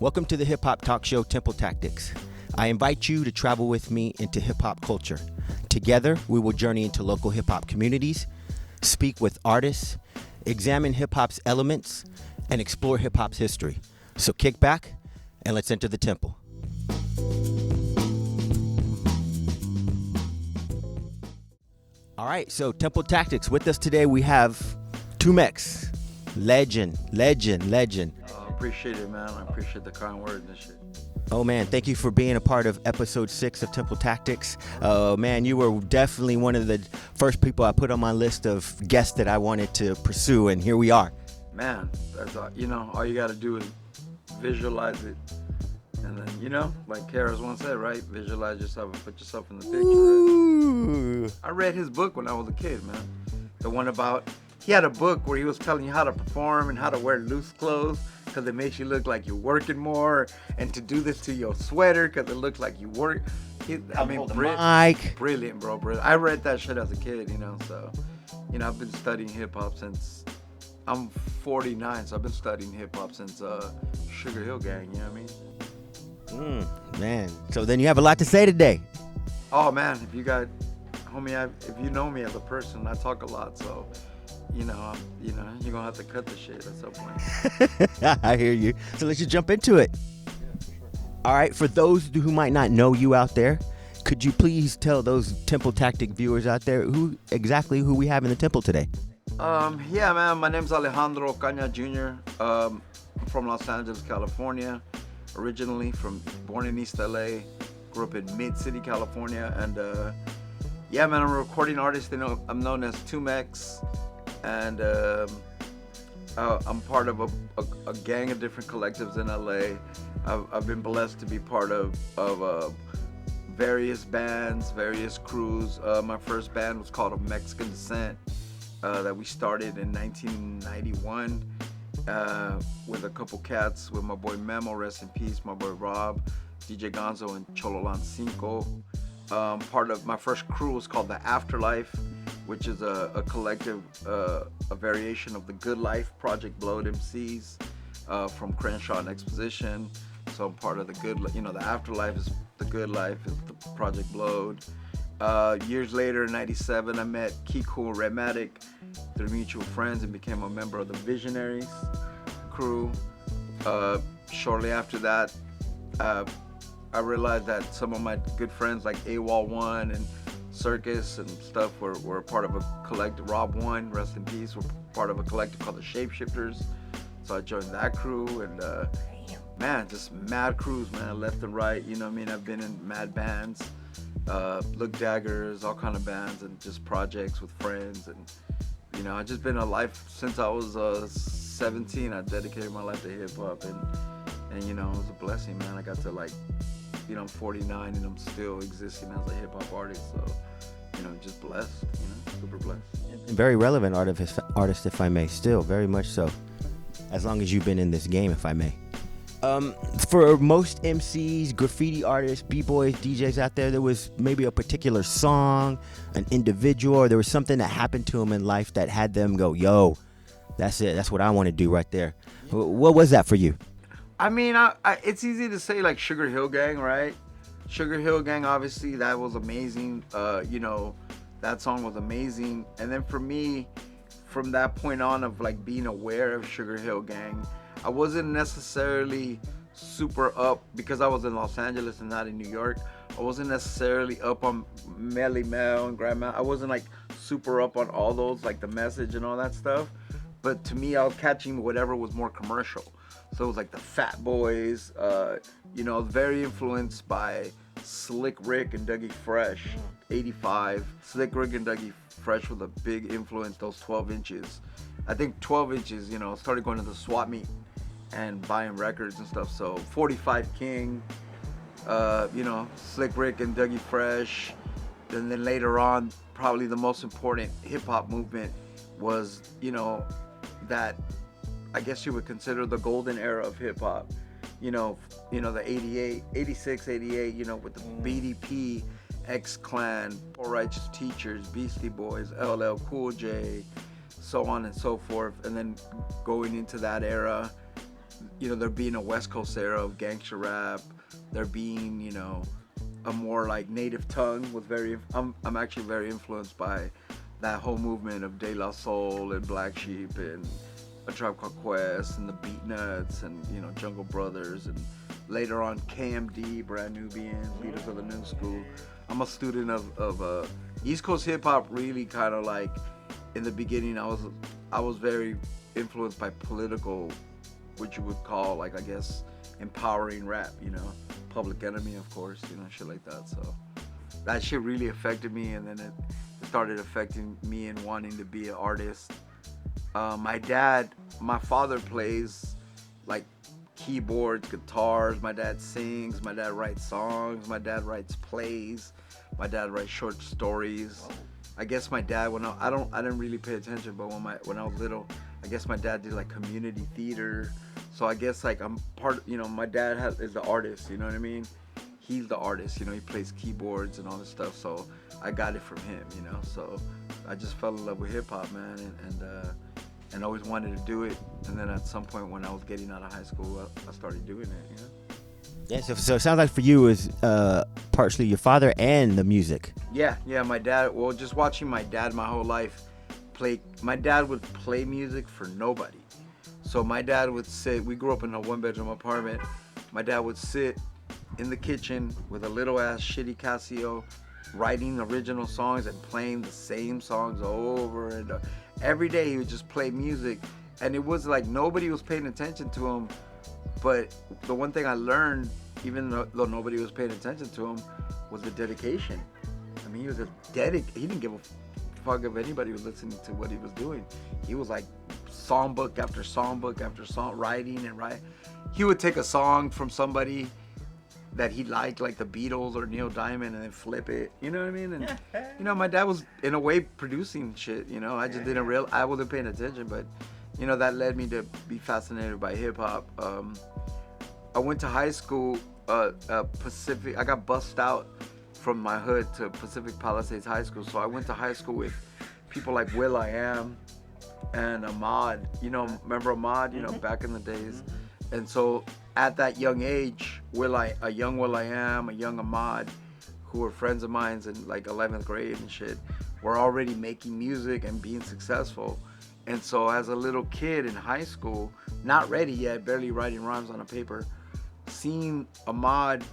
Welcome to the Hip Hop Talk Show Temple Tactics. I invite you to travel with me into hip hop culture. Together, we will journey into local hip hop communities, speak with artists, examine hip hop's elements, and explore hip hop's history. So kick back and let's enter the temple. All right, so Temple Tactics. With us today, we have Tumex. Legend. Appreciate it, man. I appreciate the kind words and shit. Oh, man, thank you for being a part of episode 6 of Temple Tactics. Man, you were definitely one of the first people I put on my list of guests that I wanted to pursue, and here we are. Man, that's all you got to do is visualize it. And then, like Karis once said, right? Visualize yourself and put yourself in the picture. Ooh. I read his book when I was a kid, man. The one about, he had a book where he was telling you how to perform and how to wear loose clothes because it makes you look like you're working more, and to do this to your sweater because it looks like you work. Brilliant, bro. Brilliant. I read that shit as a kid, so, I've been studying hip hop since, I'm 49, so I've been studying hip hop since Sugar Hill Gang, you know what I mean? Man, so then you have a lot to say today. Oh man, if you got, homie, if you know me as a person, I talk a lot, so you're gonna have to cut the shit at some point. I hear you. So let's just jump into it. Yeah, for sure. All right, for those who might not know you out there, could you please tell those Temple Tactic viewers out there who we have in the temple today? Yeah, man, my name's Alejandro Caña Jr. I'm from Los Angeles, California. Originally born in East LA, grew up in Mid-City, California, and yeah, man, I'm a recording artist. I'm known as Tumex, and I'm part of a gang of different collectives in LA. I've been blessed to be part of various bands, various crews. My first band was called of Mexican Descent that we started in 1991. With a couple cats, with my boy Memo, rest in peace, my boy Rob, DJ Gonzo, and Chololan Cinco. Part of my first crew was called The Afterlife, which is a collective, a variation of the Good Life, Project Blowed MCs from Crenshaw and Exposition. So I'm part of the Good, the Afterlife is the Good Life, is the Project Blowed. Years later, in 97, I met Kiku Rematic through mutual friends and became a member of the Visionaries crew. Shortly after that, I realized that some of my good friends like AWOL1 and Circus and stuff were part of a collective. Rob One, rest in peace, were part of a collective called the Shapeshifters. So I joined that crew, and man, just mad crews, man, left and right. You know what I mean? I've been in mad bands. Look Daggers, all kind of bands, and just projects with friends, and I've just been a life since I was 17. I dedicated my life to hip hop, and it was a blessing, man. I got to I'm 49 and I'm still existing as a hip hop artist, so just blessed, super blessed. And very relevant artist, if I may, still very much so, as long as you've been in this game, if I may. For most MCs, graffiti artists, b-boys, DJs out there was maybe a particular song, an individual, or there was something that happened to them in life that had them go, yo, that's it. That's what I want to do right there. What was that for you? I mean, it's easy to say like Sugar Hill Gang, right? Sugar Hill Gang, obviously, that was amazing. That song was amazing. And then for me, from that point on of being aware of Sugar Hill Gang, I wasn't necessarily super up because I was in Los Angeles and not in New York. I wasn't necessarily up on Melly Mel and Grandma. I wasn't super up on all those, the Message and all that stuff. But to me, I was catching whatever was more commercial. So it was the Fat Boys. I was very influenced by Slick Rick and Dougie Fresh, 85. Slick Rick and Dougie Fresh was a big influence, those 12 inches. I think 12 inches, started going to the swap meet and buying records and stuff. So 45 King, Slick Rick and Dougie Fresh. And then later on, probably the most important hip hop movement was, that I guess you would consider the golden era of hip hop. The 88, 86, 88, with the BDP, X-Clan, Poor Righteous Teachers, Beastie Boys, LL Cool J, so on and so forth. And then going into that era, there being a West Coast era of gangster rap, there being, a more like native tongue was very. I'm actually very influenced by that whole movement of De La Soul and Black Sheep and A Tribe Called Quest and the Beatnuts and Jungle Brothers and later on KMD, Brand Nubian, Leaders of the New School. I'm a student of East Coast hip hop. Really kind of like in the beginning, I was very influenced by political, what you would call like I guess empowering rap. Public Enemy, of course, shit like that. So that shit really affected me, and then it started affecting me and wanting to be an artist. My father plays like keyboards, guitars. My dad sings. My dad writes songs. My dad writes plays. My dad writes short stories. I guess my dad I didn't really pay attention, but when I was little, I guess my dad did like community theater. So I guess like I'm part. My dad is the artist. You know what I mean? He's the artist. He plays keyboards and all this stuff. So I got it from him. So I just fell in love with hip hop, man, and always wanted to do it. And then at some point when I was getting out of high school, I started doing it. Yeah. So it sounds like for you is partially your father and the music. Yeah. My dad. Well, just watching my dad my whole life play. My dad would play music for nobody. So my dad would sit. We grew up in a one-bedroom apartment. My dad would sit in the kitchen with a little ass shitty Casio, writing original songs and playing the same songs over and over. Every day he would just play music, and it was like nobody was paying attention to him. But the one thing I learned, even though nobody was paying attention to him, was the dedication. I mean, he was he didn't give a fuck if anybody was listening to what he was doing. He was like songbook after songbook after song, writing. He would take a song from somebody that he liked, like the Beatles or Neil Diamond, and then flip it. You know what I mean? And my dad was in a way producing shit. I just didn't I wasn't paying attention, but that led me to be fascinated by hip hop. I went to high school, Pacific. I got bussed out from my hood to Pacific Palisades High School. So I went to high school with people like Will.i.am and Ahmad. Remember Ahmad? Back in the days. And so at that young age, a young Will.i.am, a young Ahmad, who were friends of mine in like 11th grade and shit, were already making music and being successful. And so as a little kid in high school, not ready yet, barely writing rhymes on a paper, seeing Ahmad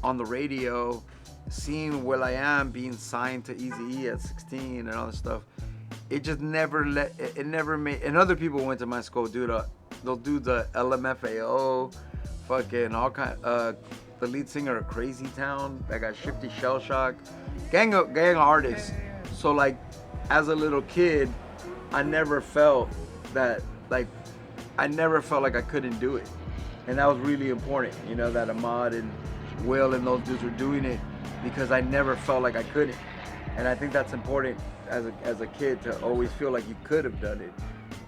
on the radio, seeing Will.i.am being signed to Eazy-E at 16 and all this stuff, it just never made. And other people went to my school, they'll do the LMFAO, fucking all kind. The lead singer of Crazy Town, that got Shifty Shell Shock, gang of artists. So like, as a little kid, I never felt like I couldn't do it, and that was really important. That Ahmad and Will and those dudes were doing it, because I never felt like I couldn't, and I think that's important as a kid to always feel like you could have done it.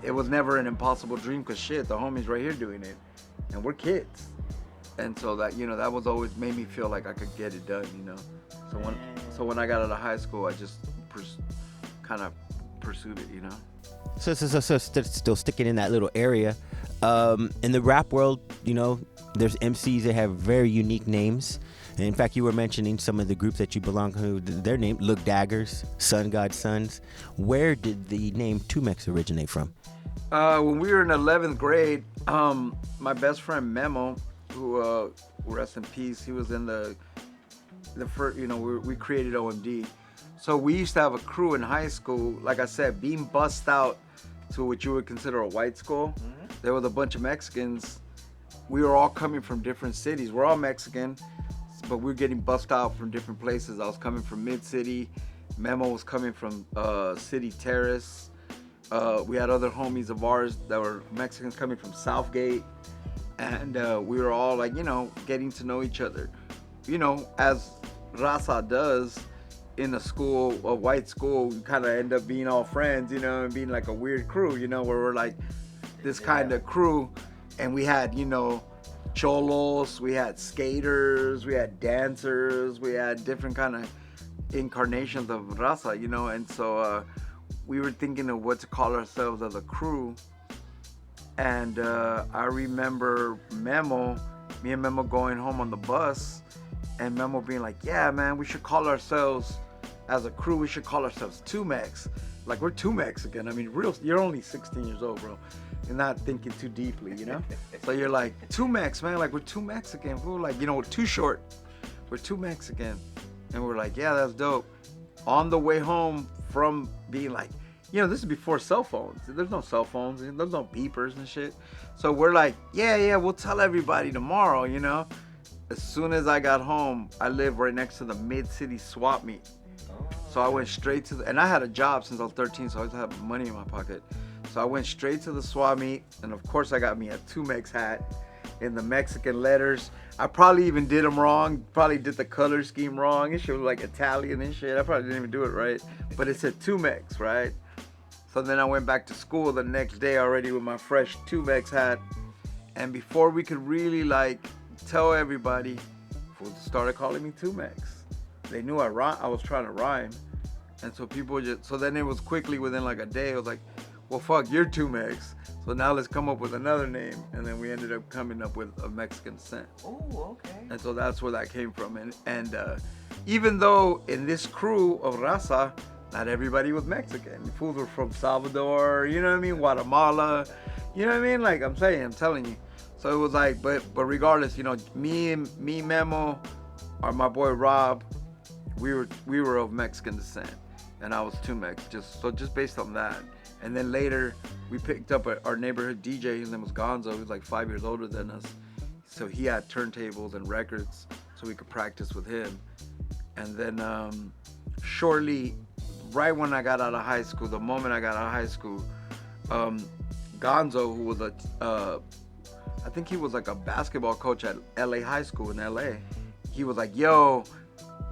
It was never an impossible dream, because shit, the homies right here doing it, and we're kids, and so that that was always made me feel like I could get it done. So when I got out of high school, I just kind of pursued it. So still sticking in that little area. In the rap world, there's MCs that have very unique names. And in fact, you were mentioning some of the groups that you belong to. Their name, Look Daggers, Sun God Sons. Where did the name Tumex originate from? When we were in 11th grade, my best friend Memo, who rest in peace, he was in the first. We created OMD. So we used to have a crew in high school. Like I said, being bussed out to what you would consider a white school. Mm-hmm. There was a bunch of Mexicans. We were all coming from different cities. We're all Mexican, but we were getting bussed out from different places. I was coming from Mid-City. Memo was coming from City Terrace. We had other homies of ours that were Mexicans coming from Southgate. And we were all like, getting to know each other. As Raza does, in a white school, you kind of end up being all friends, and being like a weird crew, where we're like this kind of crew. And we had, cholos, we had skaters, we had dancers, we had different kind of incarnations of raza, and so we were thinking of what to call ourselves as a crew. And I remember me and Memo going home on the bus, and Memo being like, "Yeah, man, we should call ourselves, as a crew, we should call ourselves Two Mex. Like, we're Two Mexican. I mean, you're only 16 years old, bro. You're not thinking too deeply, you know? So you're like, Two Mex, man, like, we're Two Mexican. We're like, we're too short. We're Two Mexican." And we're like, "Yeah, that's dope." On the way home from being like, this is before cell phones. There's no cell phones. There's no beepers and shit. So we're like, yeah, we'll tell everybody tomorrow, As soon as I got home, I lived right next to the Mid-City swap meet. So I went straight to and I had a job since I was 13, so I always had money in my pocket. So I went straight to the swap meet, and of course I got me a Two-Mex hat in the Mexican letters. I probably even did them wrong. Probably did the color scheme wrong. It showed like Italian and shit. I probably didn't even do it right. But it said Two-Mex, right? So then I went back to school the next day already with my fresh Two-Mex hat. And before we could really tell everybody, fools started calling me Two-Mex. They knew I was trying to rhyme. And so people so then it was quickly within like a day, it was like, well, fuck, you're Two-Mex. So now let's come up with another name. And then we ended up coming up with a Mexican Descent. Oh, okay. And so that's where that came from. And even though in this crew of Raza, not everybody was Mexican. The fools were from Salvador, you know what I mean? Guatemala, you know what I mean? Like I'm telling you. So it was like, but regardless, me, Memo, or my boy Rob, we were of Mexican descent, and I was Two-Mex, just based on that. And then later, we picked up our neighborhood DJ. His name was Gonzo. He was like 5 years older than us, so he had turntables and records, so we could practice with him. And then shortly, right when I got out of high school, the moment I got out of high school, Gonzo, who was I think he was like a basketball coach at LA High School in LA. He was like, "Yo,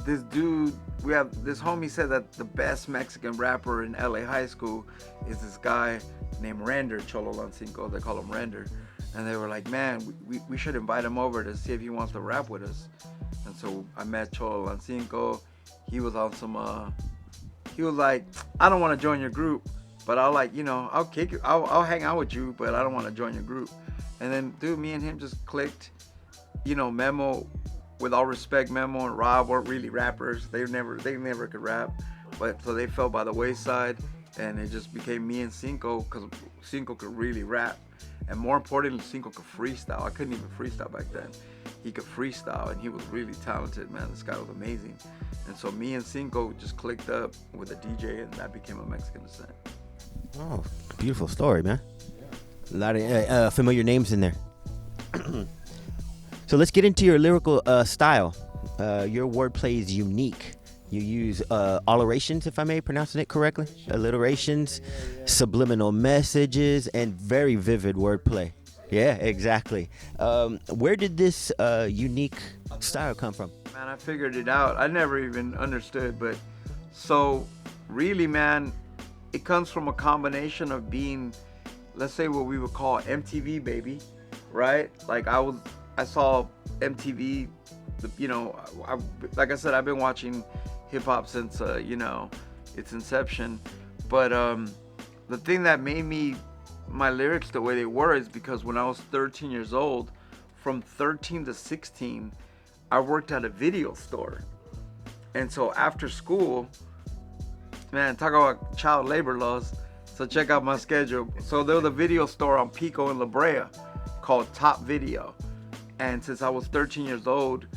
this dude, we have this homie said that the best Mexican rapper in LA High School is this guy named Render, Cholo Lancinco. They call him Render." And they were like, "Man, we should invite him over to see if he wants to rap with us." And so I met Cholo Lancinco. He was on some, he was like, "I don't want to join your group, but I'll kick you. I'll hang out with you, but I don't want to join your group." And then, dude, me and him just clicked. Memo, with all respect, Memo and Rob weren't really rappers. They never could rap. But so they fell by the wayside, and it just became me and Cinco, because Cinco could really rap. And more importantly, Cinco could freestyle. I couldn't even freestyle back then. He could freestyle, and he was really talented, man. This guy was amazing. And so me and Cinco just clicked up with a DJ, and that became a Mexican Descent. Oh, beautiful story, man. A lot of familiar names in there. So let's get into your lyrical style. Your wordplay is unique. You use alliterations, if I may pronouncing it correctly, alliterations, subliminal messages, and very vivid wordplay. Yeah, exactly. Where did this unique style come from? Man, I figured it out. I never even understood, but so really, man, it comes from a combination of being, let's say, what we would call MTV baby, right? Like I saw MTV, like I said, I've been watching hip hop since its inception. But the thing that made my lyrics the way they were is because when I was 13 years old, from 13 to 16, I worked at a video store. And so after school, man, talk about child labor laws. So check out my schedule. So there was a video store on Pico in La Brea called Top Video. And since I was 13 years old,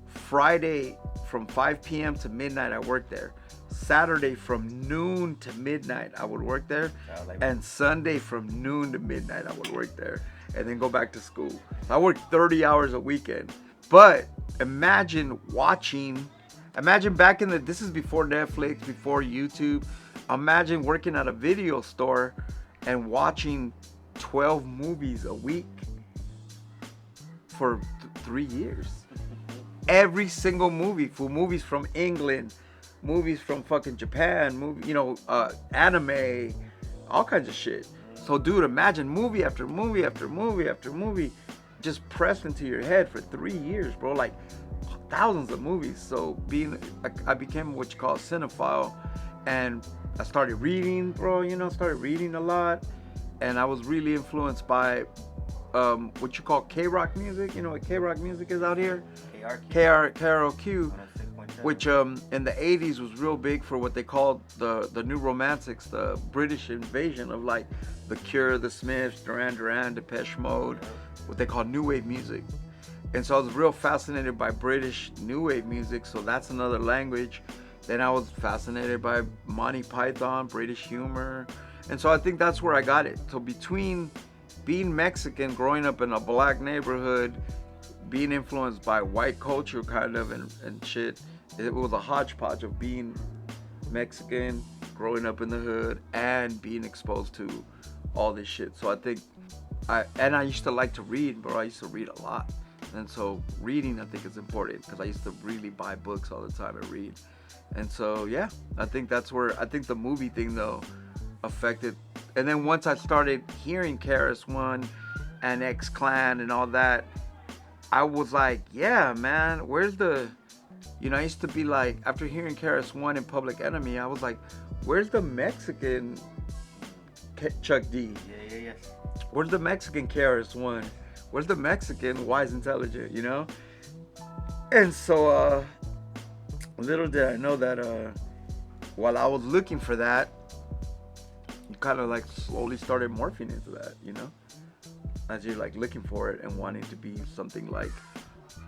Friday from 5 p.m. to midnight, I worked there. Saturday from noon to midnight, I would work there. And Sunday from noon to midnight, I would work there. And then go back to school. So I worked 30 hours a weekend. But imagine back in this is before Netflix, before YouTube. Imagine working at a video store and watching 12 movies a week for 3 years. Every single movie, for movies from England, movies from fucking Japan, anime, all kinds of shit. So, dude, imagine movie after movie after movie after movie just pressed into your head for 3 years, bro. Like thousands of movies. So I became what you call a cinephile, and I started reading, bro. Started reading a lot, and I was really influenced by what you call K-rock music. You know what K-rock music is out here? KROQ, which in the 80s was real big for what they called the New Romantics, the British invasion of like The Cure, The Smiths, Duran Duran, Depeche Mode, what they call new wave music. And so I was real fascinated by British new wave music, so that's another language. Then I was fascinated by Monty Python, British humor. And so I think that's where I got it. So between being Mexican, growing up in a black neighborhood, being influenced by white culture kind of and shit, it was a hodgepodge of being Mexican, growing up in the hood, and being exposed to all this shit. So I think I used to like to read, bro. I used to read a lot. And so reading, I think, is important because I used to really buy books all the time and read. And so, yeah, I think that's where, I think the movie thing, though, affected. And then once I started hearing KRS-One and X-Clan and all that, I was like, yeah, man, where's the, you know, I used to be like, after hearing KRS-One and Public Enemy, I was like, where's the Mexican Chuck D? Yeah. Where's the Mexican KRS-One? Where's the Mexican Wise Intelligent, you know? And so, little did I know that while I was looking for that, you kind of like slowly started morphing into that, you know? As you're like looking for it and wanting to be something like,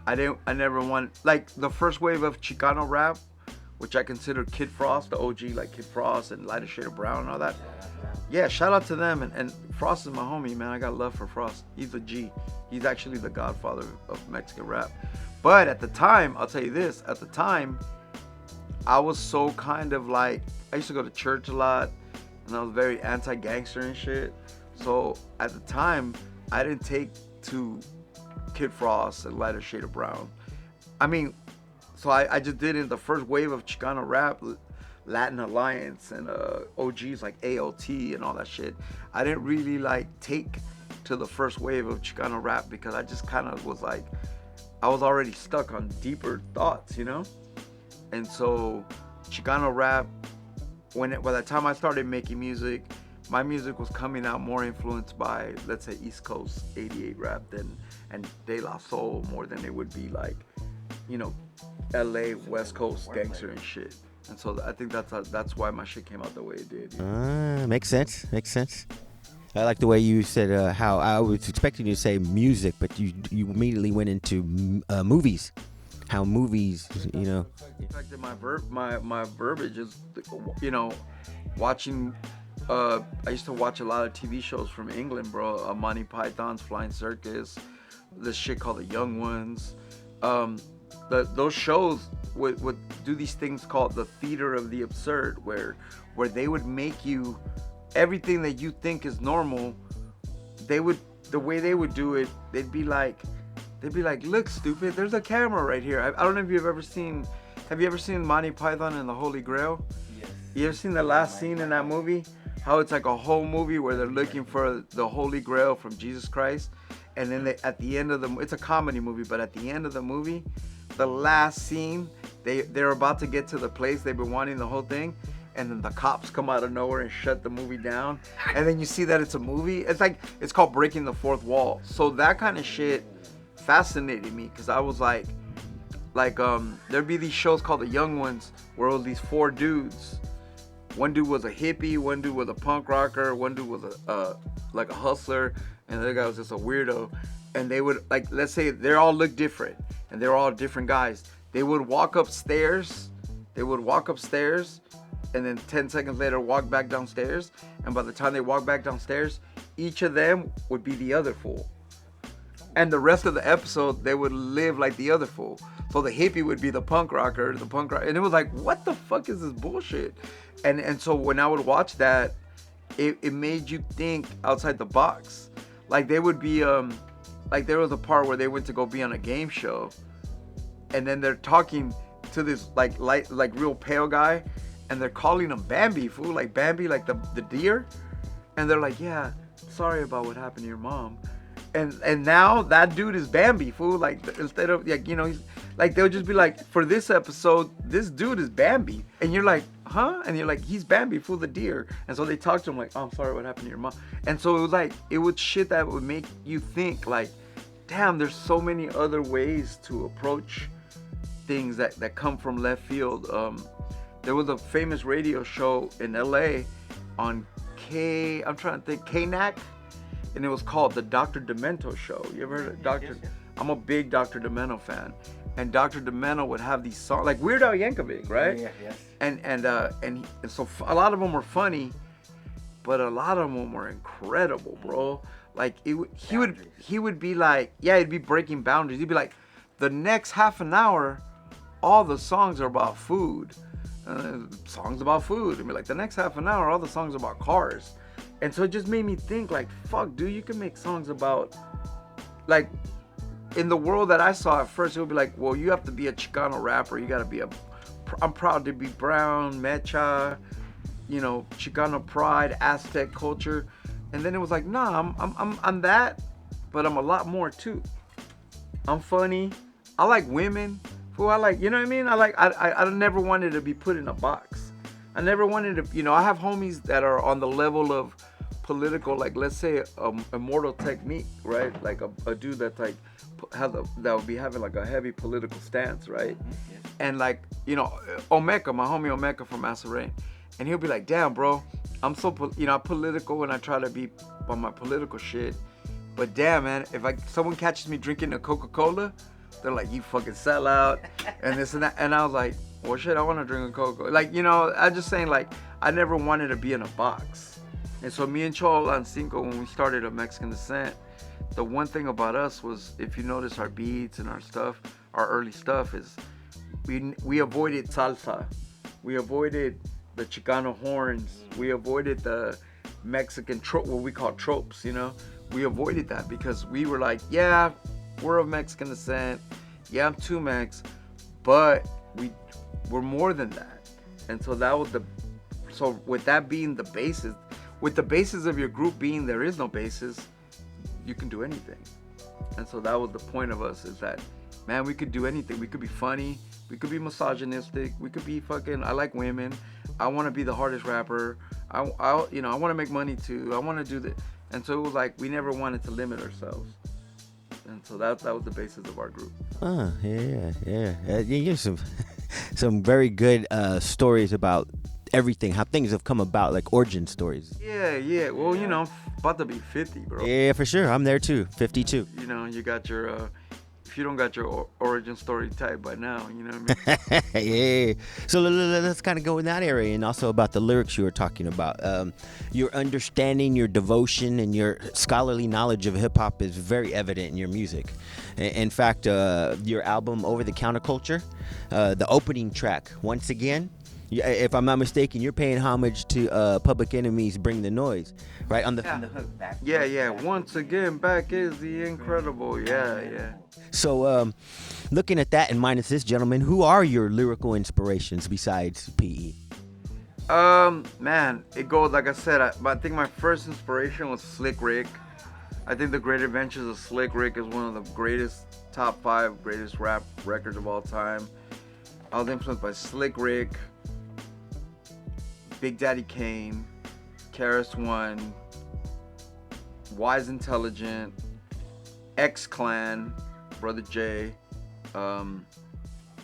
I never want, like the first wave of Chicano rap, which I consider Kid Frost, the OG, like Kid Frost and Lighter Shade of Brown and all that. Yeah, shout out to them. And Frost is my homie, man. I got love for Frost. He's a G. He's actually the godfather of Mexican rap. But at the time, I'll tell you this, at the time, I was so kind of like, I used to go to church a lot, and I was very anti-gangster and shit. So at the time, I didn't take to Kid Frost and Lighter Shade of Brown. I mean, so I just did in the first wave of Chicano rap, Latin Alliance and OGs like ALT and all that shit. I didn't really like take to the first wave of Chicano rap because I just kind of was like, I was already stuck on deeper thoughts, you know? And so Chicano rap, by the time I started making music, my music was coming out more influenced by, let's say, East Coast 88 rap and De La Soul more than it would be like, you know, LA, West Coast gangster and shit. And so I think that's why my shit came out the way it did. You know? Makes sense. I like the way you said how I was expecting you to say music, but you immediately went into movies. How movies, you know. Affected my verbiage is, you know, watching. I used to watch a lot of TV shows from England, bro. Monty Python's Flying Circus, this shit called The Young Ones. Those shows would do these things called the theater of the absurd, where they would make you, everything that you think is normal, the way they would do it, they'd be like, look, stupid, there's a camera right here. I don't know if you've ever seen, have you ever seen Monty Python and the Holy Grail? Yes. You ever seen the last scene in that movie? How it's like a whole movie where they're looking for the Holy Grail from Jesus Christ. And then at the end of it's a comedy movie, but at the end of the movie, the last scene, they're about to get to the place they've been wanting the whole thing, and then the cops come out of nowhere and shut the movie down, and then you see that it's a movie. It's called breaking the fourth wall. So that kind of shit fascinated me because I was like there'd be these shows called The Young Ones where it was these four dudes. One dude was a hippie, one dude was a punk rocker, one dude was like a hustler, and the other guy was just a weirdo. And they would, like, let's say they all look different and they're all different guys. They would walk upstairs, and then 10 seconds later walk back downstairs. And by the time they walk back downstairs, each of them would be the other fool. And the rest of the episode, they would live like the other fool. So the hippie would be the punk rocker, and it was like, what the fuck is this bullshit? And so when I would watch that, it made you think outside the box. Like they would be, like there was a part where they went to go be on a game show, and then they're talking to this like real pale guy, and they're calling him Bambi, fool, like Bambi, like the deer, and they're like, yeah, sorry about what happened to your mom. And now that dude is Bambi, fool. Like instead of like, you know, he's like, they'll just be like, for this episode, this dude is Bambi, and you're like, huh? And you're like, he's Bambi, fool the deer. And so they talk to him like, oh, I'm sorry, what happened to your mom? And so it was like, it was shit that would make you think like, damn, there's so many other ways to approach things that come from left field. There was a famous radio show in LA on I'm trying to think, KNAC, and it was called the Dr. Demento Show. You ever heard of Dr.? Yes, yes. I'm a big Dr. Demento fan. And Dr. Demento would have these songs, like Weird Al Yankovic, right? Yeah, yes. And so a lot of them were funny, but a lot of them were incredible, bro. Like he would be like, yeah, he'd be breaking boundaries. He'd be like, the next half an hour, all the songs are about food. Songs about food. And be like, the next half an hour, all the songs are about cars. And so it just made me think, like, fuck, dude, you can make songs about, like, in the world that I saw at first, it would be like, well, you have to be a Chicano rapper. You got to be I'm proud to be brown, mecha, you know, Chicano pride, Aztec culture. And then it was like, nah, I'm that, but I'm a lot more too. I'm funny. I like women. Who I like, you know what I mean? I never wanted to be put in a box. I never wanted to, you know, I have homies that are on the level of political, like let's say Immortal Technique, right? Like a dude that's like, that would be having like a heavy political stance, right? Yes. And like, you know, Omeka, my homie Omeka from Massaray, and he'll be like, damn, bro, I'm so, you know, political and I try to be on my political shit. But damn, man, if someone catches me drinking a Coca-Cola, they're like, you fucking sellout, and this and that. And I was like, well, shit, I want to drink a Coca. Like, you know, I'm just saying, like, I never wanted to be in a box. And so me and Cholo Lancinco, when we started A Mexican Descent, the one thing about us was, if you notice our beats and our stuff, our early stuff is, we avoided salsa. We avoided the Chicano horns. We avoided the Mexican what we call tropes, you know? We avoided that because we were like, yeah, we're of Mexican descent. Yeah, I'm 2Mex, but we're more than that. And so that was so with that being the basis, with the basis of your group being there is no basis, you can do anything. And so that was the point of us, is that, man, we could do anything. We could be funny. We could be misogynistic. We could be fucking, I like women. I want to be the hardest rapper. I want to make money too. I want to do this. And so it was like, we never wanted to limit ourselves. And so that was the basis of our group. Yeah. You have some very good stories about everything, how things have come about, like origin stories. Yeah. Well, you know, I'm about to be 50, bro. Yeah, for sure. I'm there too, 52. You know, you got your, if you don't got your origin story type by now, you know what I mean? Yeah. So let's kind of go in that area, and also about the lyrics you were talking about. Your understanding, your devotion, and your scholarly knowledge of hip hop is very evident in your music. In fact, your album Over the Counterculture, the opening track, once again, if I'm not mistaken, you're paying homage to Public Enemy's Bring the Noise, right? On the The hook back. Yeah. Once again, back is the incredible. Yeah. So, looking at that and minus this, gentlemen, who are your lyrical inspirations besides PE? Man, it goes, like I said, I think my first inspiration was Slick Rick. I think The Great Adventures of Slick Rick is one of the greatest, top 5 greatest rap records of all time. I was influenced by Slick Rick, Big Daddy Kane, Karis One, Wise Intelligent, X-Clan, Brother J.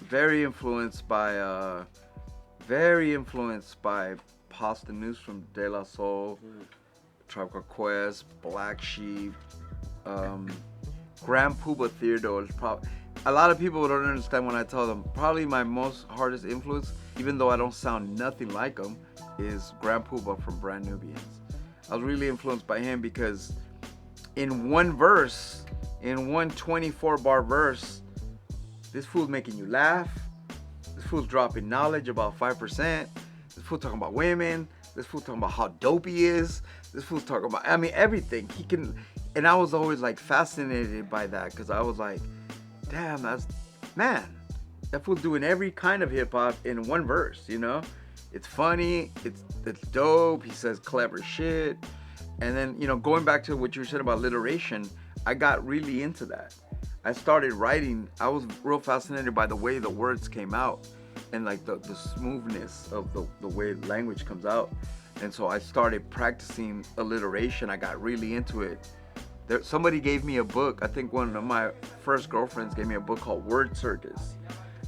Very influenced by Pasta News from De La Soul, Tribe Called Quest, Black Sheep, Grand Puba Theodore. A lot of people don't understand when I tell them, probably my most hardest influence, even though I don't sound nothing like him, is Grand Puba from Brand Nubians. I was really influenced by him because in one verse, in one 24-bar verse, this fool's making you laugh. This fool's dropping knowledge about 5%. This fool's talking about women. This fool's talking about how dope he is. This fool's talking about, I mean, everything. He can, and I was always like fascinated by that because I was like, damn, man, that fool's doing every kind of hip hop in one verse, you know? It's funny, it's dope, he says clever shit. And then, you know, going back to what you said about alliteration, I got really into that. I started writing, I was real fascinated by the way the words came out. and like the smoothness of the way language comes out. And so I started practicing alliteration. I got really into it. Somebody gave me a book. I think one of my first girlfriends gave me a book called Word Circus,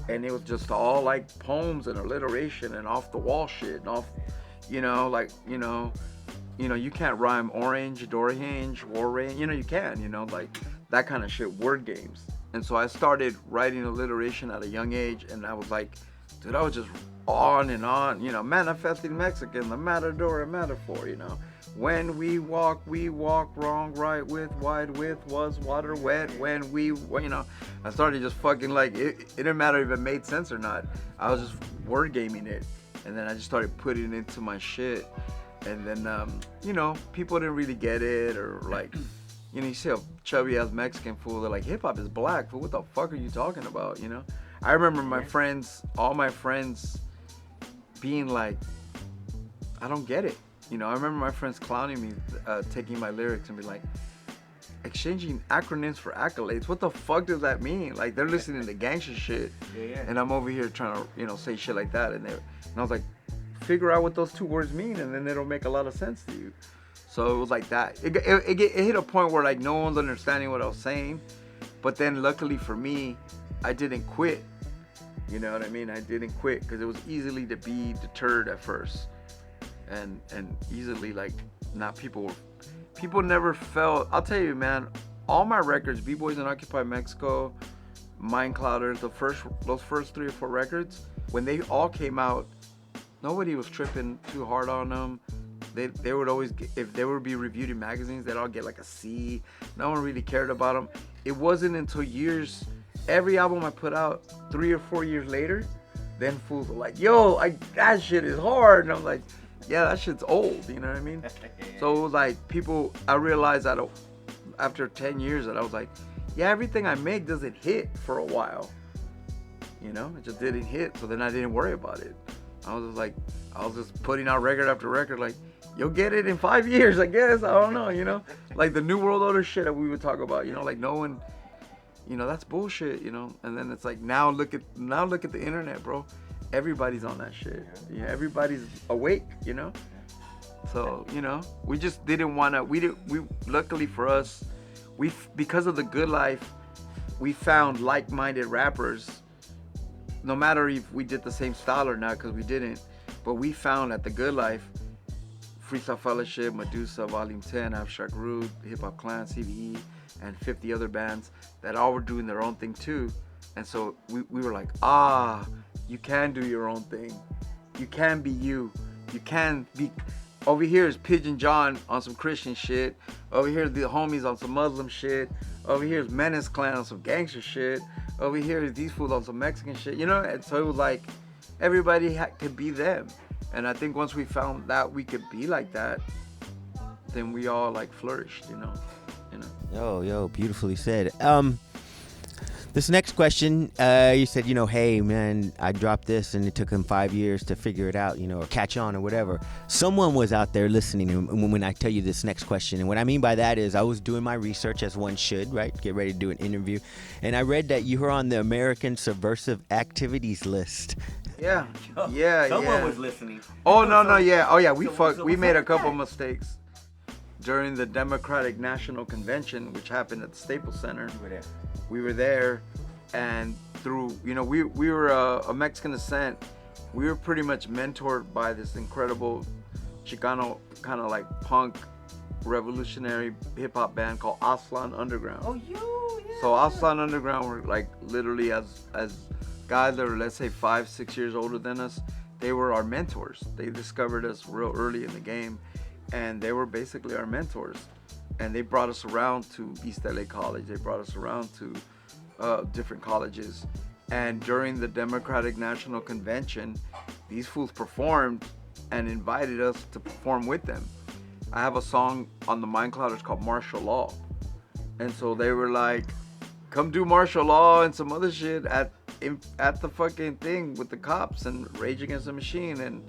and it was just all like poems and alliteration and off the wall shit and off, like you can't rhyme orange, door hinge, war range. You can, like that kind of shit, word games. And so I started writing alliteration at a young age, and I was like, dude, I was just on and on, manifesting Mexican, the matador, a metaphor, When we walk, wrong, right, with, wide, with, was, water, wet, when we, I started just fucking like, it didn't matter if it made sense or not. I was just word gaming it. And then I just started putting it into my shit. And then, people didn't really get it, or like, you see a chubby ass Mexican fool, they're like, hip hop is black, fool, what the fuck are you talking about, I remember all my friends being like, I don't get it. I remember my friends clowning me, taking my lyrics and be like, exchanging acronyms for accolades. What the fuck does that mean? Like, they're listening to gangster shit, and I'm over here trying to, say shit like that. And I was like, figure out what those two words mean, and then it'll make a lot of sense to you. So it was like that. It hit a point where like no one's understanding what I was saying, but then luckily for me, I didn't quit. You know what I mean? I didn't quit because it was easily to be deterred at first, and easily like not people never felt. I'll tell you, man. All my records, B-Boys in Occupy Mexico, Mind Clouders, those first 3 or 4 records, when they all came out, nobody was tripping too hard on them. They would always get, if they would be reviewed in magazines, they'd all get like a C. No one really cared about them. It wasn't until years, every album I put out 3 or 4 years later, then fools were like, yo, that shit is hard. And I'm like, yeah, that shit's old, you know what I mean? So it was like I realized that after 10 years that I was like, yeah, everything I make doesn't hit for a while. It just didn't hit. So then I didn't worry about it. I was just putting out record after record, like, you'll get it in 5 years, I guess. I don't know, like the New World Order shit that we would talk about, like no one, that's bullshit, And then it's like, now look at the internet, bro. Everybody's on that shit. Everybody's awake, So, we just didn't want to, luckily for us, because of the good life, we found like-minded rappers, no matter if we did the same style or not, because we didn't, but we found at the good life, Freestyle Fellowship, Medusa, Volume 10, Abstract Rude, Hip Hop Clan, CVE, and 50 other bands that all were doing their own thing too. And so we were like, you can do your own thing. You can be you. You can be. Over here is Pigeon John on some Christian shit. Over here is the homies on some Muslim shit. Over here is Menace Clan on some gangster shit. Over here is these fools on some Mexican shit. And so it was like everybody could be them. And I think once we found that we could be like that, then we all like flourished, Yo, beautifully said. This next question, you said, hey man, I dropped this and it took him 5 years to figure it out, or catch on or whatever. Someone was out there listening when I tell you this next question. And what I mean by that is I was doing my research as one should, right? Get ready to do an interview. And I read that you were on the American Subversive Activities list. Yeah. Someone was listening. Oh, no, yeah. Oh, yeah, we made a couple mistakes. During the Democratic National Convention, which happened at the Staples Center. We were there, and through, we were a Mexican descent. We were pretty much mentored by this incredible Chicano kind of like punk revolutionary hip hop band called Aslan Underground. Oh, yeah. So Aslan Underground were like literally as guys that were, let's say, 5-6 years older than us. They were our mentors. They discovered us real early in the game, and they were basically our mentors. And they brought us around to East LA College. They brought us around to different colleges. And during the Democratic National Convention, these fools performed and invited us to perform with them. I have a song on the Mind Clouders called Martial Law. And so they were like, come do martial law and some other shit at the fucking thing with the cops and Rage Against the Machine. And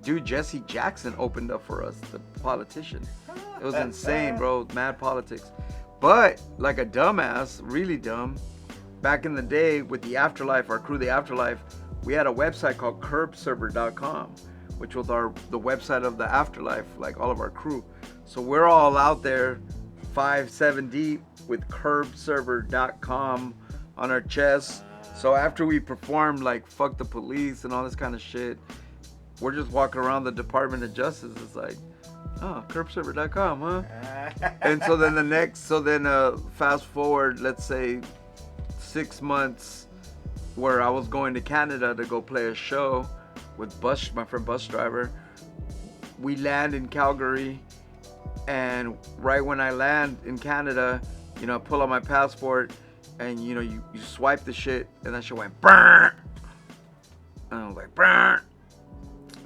dude, Jesse Jackson opened up for us, the politician. It was insane, bro. Mad politics. But like a dumbass, really dumb, back in the day with the Afterlife, our crew, the Afterlife, we had a website called curbserver.com, which was the website of the afterlife, like all of our crew. So we're all out there 5-7 deep with curbserver.com on our chests. So after we performed like fuck the police and all this kind of shit, we're just walking around the Department of Justice. It's like, oh, curbserver.com, huh? And so then fast forward, let's say 6 months, where I was going to Canada to go play a show with my friend Bus Driver. We land in Calgary, and right when I land in Canada, you know, I pull out my passport, and you know, you swipe the shit, and that shit went brrr. And I was like, brrr.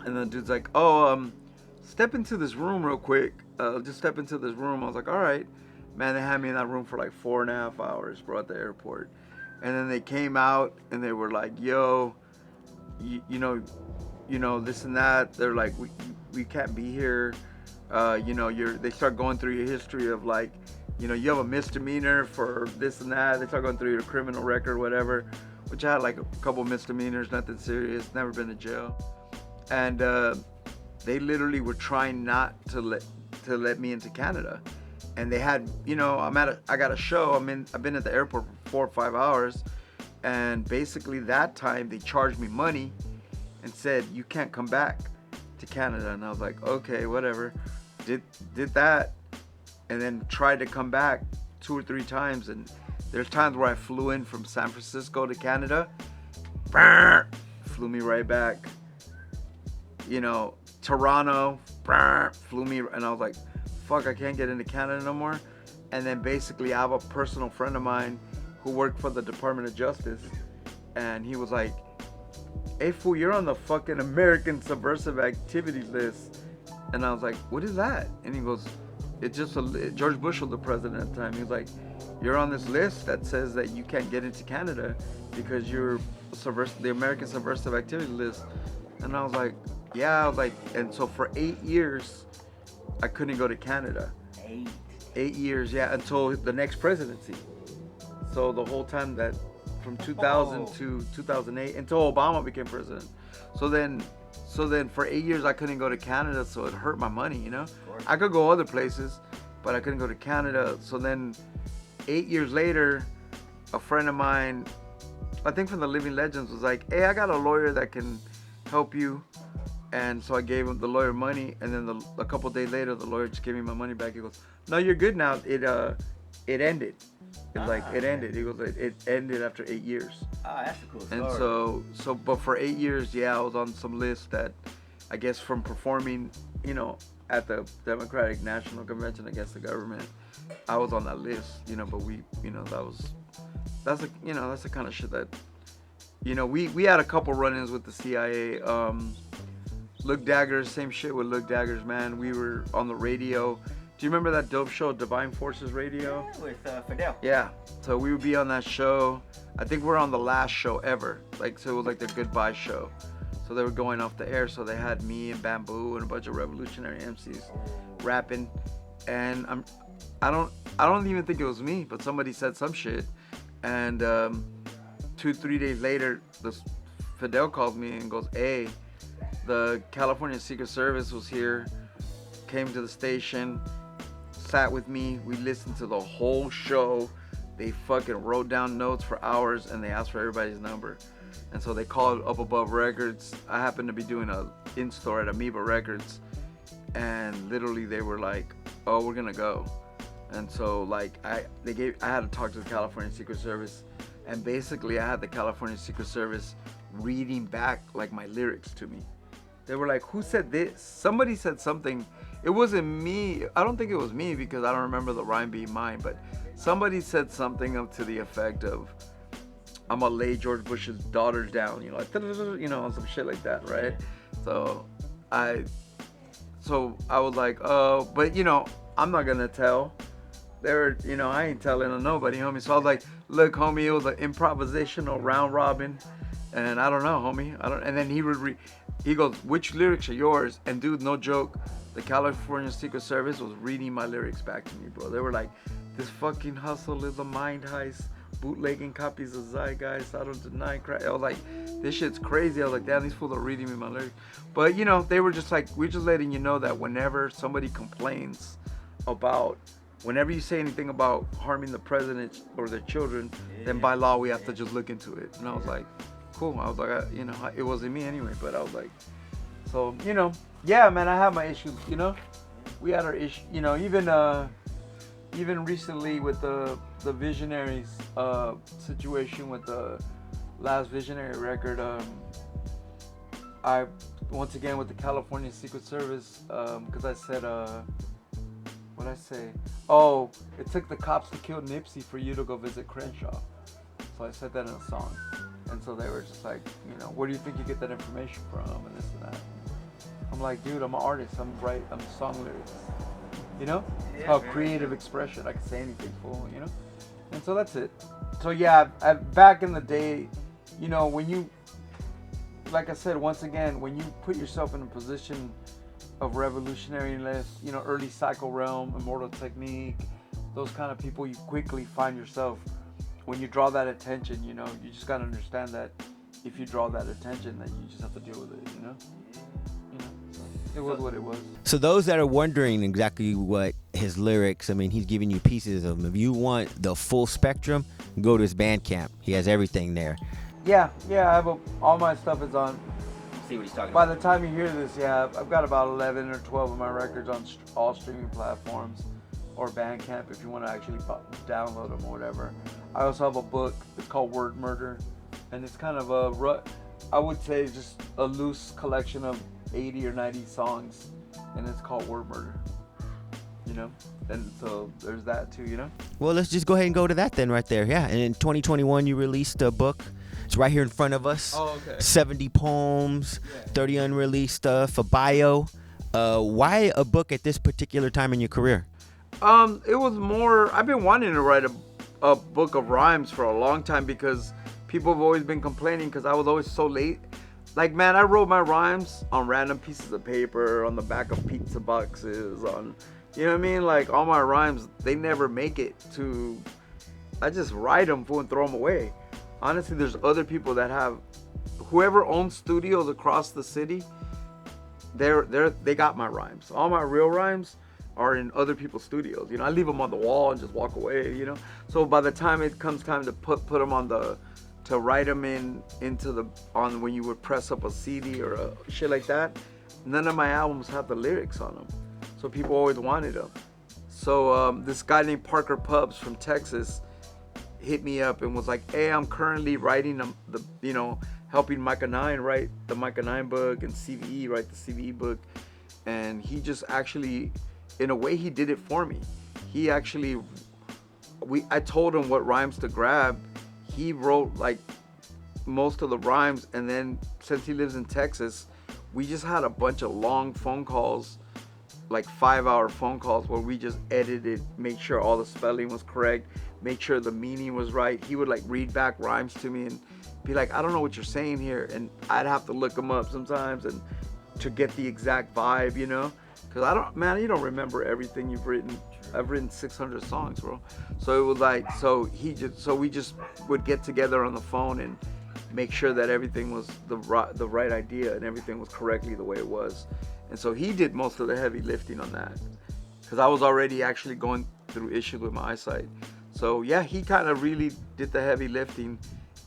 And the dude's like, oh, step into this room real quick. Just step into this room. I was like, all right. Man, they had me in that room for like 4.5 hours, bro, at the airport. And then they came out and they were like, yo, you know, this and that. They're like, we can't be here. You know, they start going through your history of like, you know, you have a misdemeanor for this and that. They start going through your criminal record, whatever, which I had like a couple misdemeanors, nothing serious, never been to jail. And they literally were trying not to let me into Canada. And they had, you know, I got a show. I've been at the airport for 4 or 5 hours, and basically that time they charged me money and said you can't come back to Canada. And I was like, okay, whatever. Did that, and then tried to come back 2 or 3 times. And there's times where I flew in from San Francisco to Canada, flew me right back. You know, Toronto, flew me, and I was like, fuck, I can't get into Canada no more. And then basically I have a personal friend of mine who worked for the Department of Justice, and he was like, hey fool, you're on the fucking American Subversive Activities list. And I was like, what is that? And he goes, it's just George Bush was the president at the time. He was like, you're on this list that says that you can't get into Canada because you're the American Subversive Activities list. And I was like, yeah, and so for 8 years, I couldn't go to Canada. 8 years, yeah, until the next presidency. So the whole time that, from 2000 to 2008, until Obama became president. So then for 8 years, I couldn't go to Canada, so it hurt my money, you know? I could go other places, but I couldn't go to Canada. So then 8 years later, a friend of mine, I think from the Living Legends, was like, hey, I got a lawyer that can help you. And so I gave him the lawyer money, and then a couple days later, the lawyer just gave me my money back. He goes, no, you're good now. It ended. It ended. He goes, it ended after 8 years. That's a cool story. And but for 8 years, yeah, I was on some list that, I guess from performing, you know, at the Democratic National Convention against the government, I was on that list, you know, but you know, that's the kind of shit that, you know, we had a couple run-ins with the CIA. Look Daggers, same shit with Look Daggers, man. We were on the radio. Do you remember that dope show, Divine Forces Radio? Yeah, with Fidel. Yeah. So we would be on that show. I think we're on the last show ever. Like, so it was like the goodbye show. So they were going off the air. So they had me and Bamboo and a bunch of revolutionary MCs rapping. And I don't even think it was me, but somebody said some shit. And 2-3 days later, Fidel called me and goes, hey, the California Secret Service was here, came to the station, sat with me. We listened to the whole show. They fucking wrote down notes for hours, and they asked for everybody's number. And so they called Up Above Records. I happened to be doing a in-store at Amoeba Records, and literally they were like, oh, we're gonna go. And so like I had to talk to the California Secret Service, and basically I had the California Secret Service reading back like my lyrics to me. They were like, who said this? Somebody said something. It wasn't me. I don't think it was me because I don't remember the rhyme being mine, but somebody said something up to the effect of, I'm gonna lay George Bush's daughters down, you know, like, you know, some shit like that, right? So I was like, oh, but you know, I'm not gonna tell. You know, I ain't telling nobody, homie. So I was like, look, homie, it was an improvisational round robin, and I don't know, homie. And then he goes, which lyrics are yours? And dude, no joke, the California Secret Service was reading my lyrics back to me, bro. They were like, this fucking hustle is a mind heist. bootlegging copies of Zeitgeist. I don't deny crack. I was like, this shit's crazy. I was like, damn, these fools are reading me my lyrics. But you know, they were just like, we're just letting you know that whenever somebody complains about, whenever you say anything about harming the president or their children, then by law we have to just look into it. And I was like, cool. I was like, you know, it wasn't me anyway. But I was like, so you know, yeah, man, I have my issues. You know, we had our issue. You know, even recently with the Visionaries situation with the last Visionary record, I once again with the California Secret Service, because I said what I say? Oh, it took the cops to kill Nipsey for you to go visit Crenshaw. So I said that in a song, and so they were just like, you know, where do you think you get that information from, and this and that. I'm like, dude, I'm an artist. I'm song lyrics. You know? It's called creative expression. I can say anything, fool, you know? And so that's it. So yeah, back in the day, you know, when you, like I said, once again, when you put yourself in a position of revolutionariness, you know, early Psycho Realm, Immortal Technique, those kind of people, you quickly find yourself, when you draw that attention, you know, you just got to understand that if you draw that attention, then you just have to deal with it, you know? It was what it was. So those that are wondering exactly what his lyrics, I mean, he's giving you pieces of them. If you want the full spectrum, go to his Bandcamp. He has everything there. Yeah, I have all my stuff is on. See what he's talking By about. the time you hear this, yeah, I've got about 11 or 12 of my records on all streaming platforms or Bandcamp if you want to actually download them or whatever. I also have a book. It's called Word Murder, and it's kind of I would say just a loose collection of 80 or 90 songs, and it's called Word Murder, you know, and so there's that too, you know. Well, let's just go ahead and go to that then right there. Yeah, and in 2021 you released a book. It's right here in front of us. Oh, okay. 70 poems, 30 unreleased stuff, a bio. Why a book at this particular time in your career? It was more, I've been wanting to write a book of rhymes for a long time because people have always been complaining because I was always so late. Like, man, I wrote my rhymes on random pieces of paper, on the back of pizza boxes, on, you know what I mean? Like, all my rhymes, they never make it to, I just write them, fool, and throw them away. Honestly, there's other people that have, whoever owns studios across the city, they got my rhymes. All my real rhymes are in other people's studios. You know, I leave them on the wall and just walk away, you know? So by the time it comes time to put them on to write them on when you would press up a CD or a shit like that, none of my albums have the lyrics on them. So people always wanted them. So this guy named Parker Pubs from Texas hit me up and was like, hey, I'm currently writing helping Micah 9 write the Micah 9 book and CVE write the CVE book. And he just actually, in a way, he did it for me. He actually, I told him what rhymes to grab. He wrote like most of the rhymes, and then since he lives in Texas, we just had a bunch of long phone calls, like 5-hour phone calls where we just edited, make sure all the spelling was correct, make sure the meaning was right. He would like read back rhymes to me and be like, I don't know what you're saying here, and I'd have to look them up sometimes and to get the exact vibe, you know, because you don't remember everything you've written. I've written 600 songs, bro. So it was like, so we just would get together on the phone and make sure that everything was the right idea and everything was correctly the way it was. And so he did most of the heavy lifting on that because I was already actually going through issues with my eyesight. So yeah, he kind of really did the heavy lifting,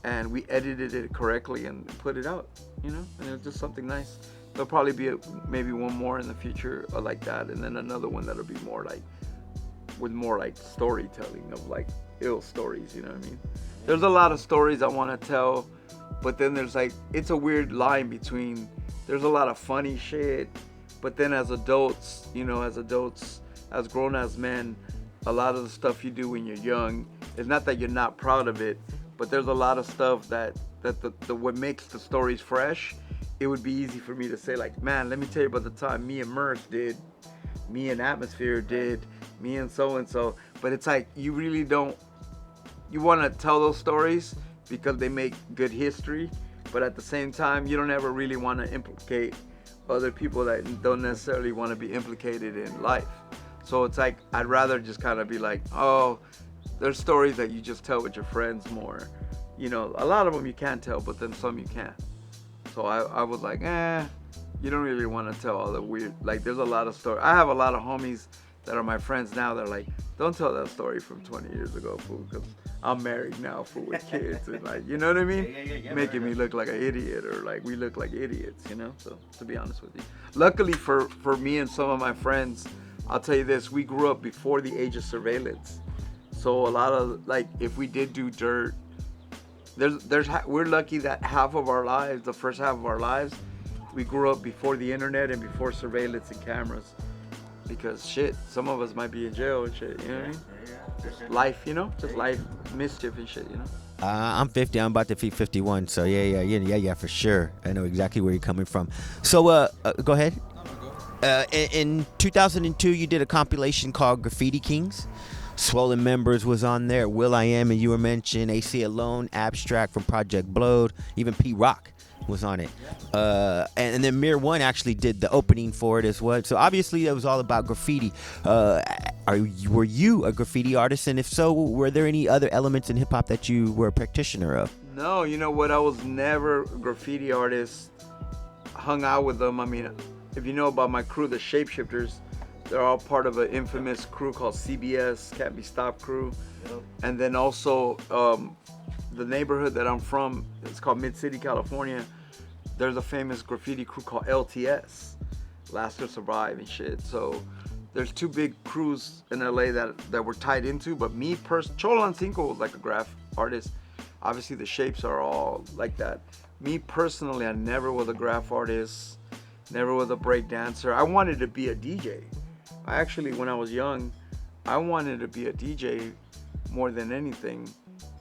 and we edited it correctly and put it out, you know, and it was just something nice. There'll probably be maybe one more in the future like that, and then another one that'll be more like, with more like storytelling of like ill stories, you know what I mean? There's a lot of stories I want to tell, but then there's like, it's a weird line between, there's a lot of funny shit, but then as adults, you know, as grown-ass men, a lot of the stuff you do when you're young, it's not that you're not proud of it, but there's a lot of stuff that what makes the stories fresh. It would be easy for me to say like, man, let me tell you about the time me and Murph did, me and Atmosphere did, me and so, but it's like, you really don't, you want to tell those stories because they make good history, but at the same time, you don't ever really want to implicate other people that don't necessarily want to be implicated in life. So it's like, I'd rather just kind of be like, oh, there's stories that you just tell with your friends more. You know, a lot of them you can tell, but then some you can't. So I was like, you don't really want to tell all the weird, like there's a lot of stories. I have a lot of homies that are my friends now that are like, don't tell that story from 20 years ago, fool, because I'm married now, fool, with kids, and like, you know what I mean? Making me look like an idiot, or like we look like idiots, you know? So, to be honest with you. Luckily for me and some of my friends, I'll tell you this, we grew up before the age of surveillance. So a lot of, like, if we did do dirt, we're lucky that half of our lives, the first half of our lives, we grew up before the internet and before surveillance and cameras. Because shit, some of us might be in jail and shit, you know what I mean? Just life, you know? Just life, mischief and shit, you know? I'm 50. I'm about to be 51. So yeah, for sure. I know exactly where you're coming from. So go ahead. In 2002, you did a compilation called Graffiti Kings. Swollen Members was on there. Will I Am and you were mentioned. AC Alone, Abstract from Project Blowed. Even P Rock was on it. And then Mir One actually did the opening for it as well. So obviously it was all about graffiti. Were you a graffiti artist? And if so, were there any other elements in hip hop that you were a practitioner of? No, you know what? I was never a graffiti artist. Hung out with them. I mean, if you know about my crew, the Shapeshifters, they're all part of an infamous crew called CBS, Can't Be Stopped crew. Yep. And then also the neighborhood that I'm from, it's called Mid-City, California. There's a famous graffiti crew called LTS, Last to Survive and shit. So there's two big crews in LA that we're tied into. But me Cholo Cinco was like a graph artist. Obviously the Shapes are all like that. Me personally, I never was a graph artist, never was a break dancer. I wanted to be a DJ. I actually, when I was young, I wanted to be a DJ more than anything.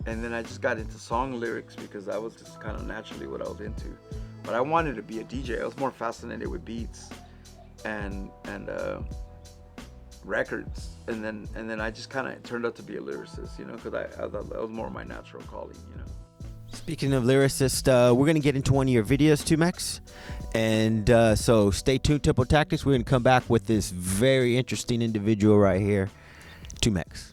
And then I just got into song lyrics because that was just kind of naturally what I was into. But I wanted to be a DJ. I was more fascinated with beats and records. And then I just kind of turned out to be a lyricist, you know, because I thought that was more my natural calling, you know. Speaking of lyricist, we're going to get into one of your videos, Tumex. And so stay tuned, Tempo Tactics. We're going to come back with this very interesting individual right here, Tumex.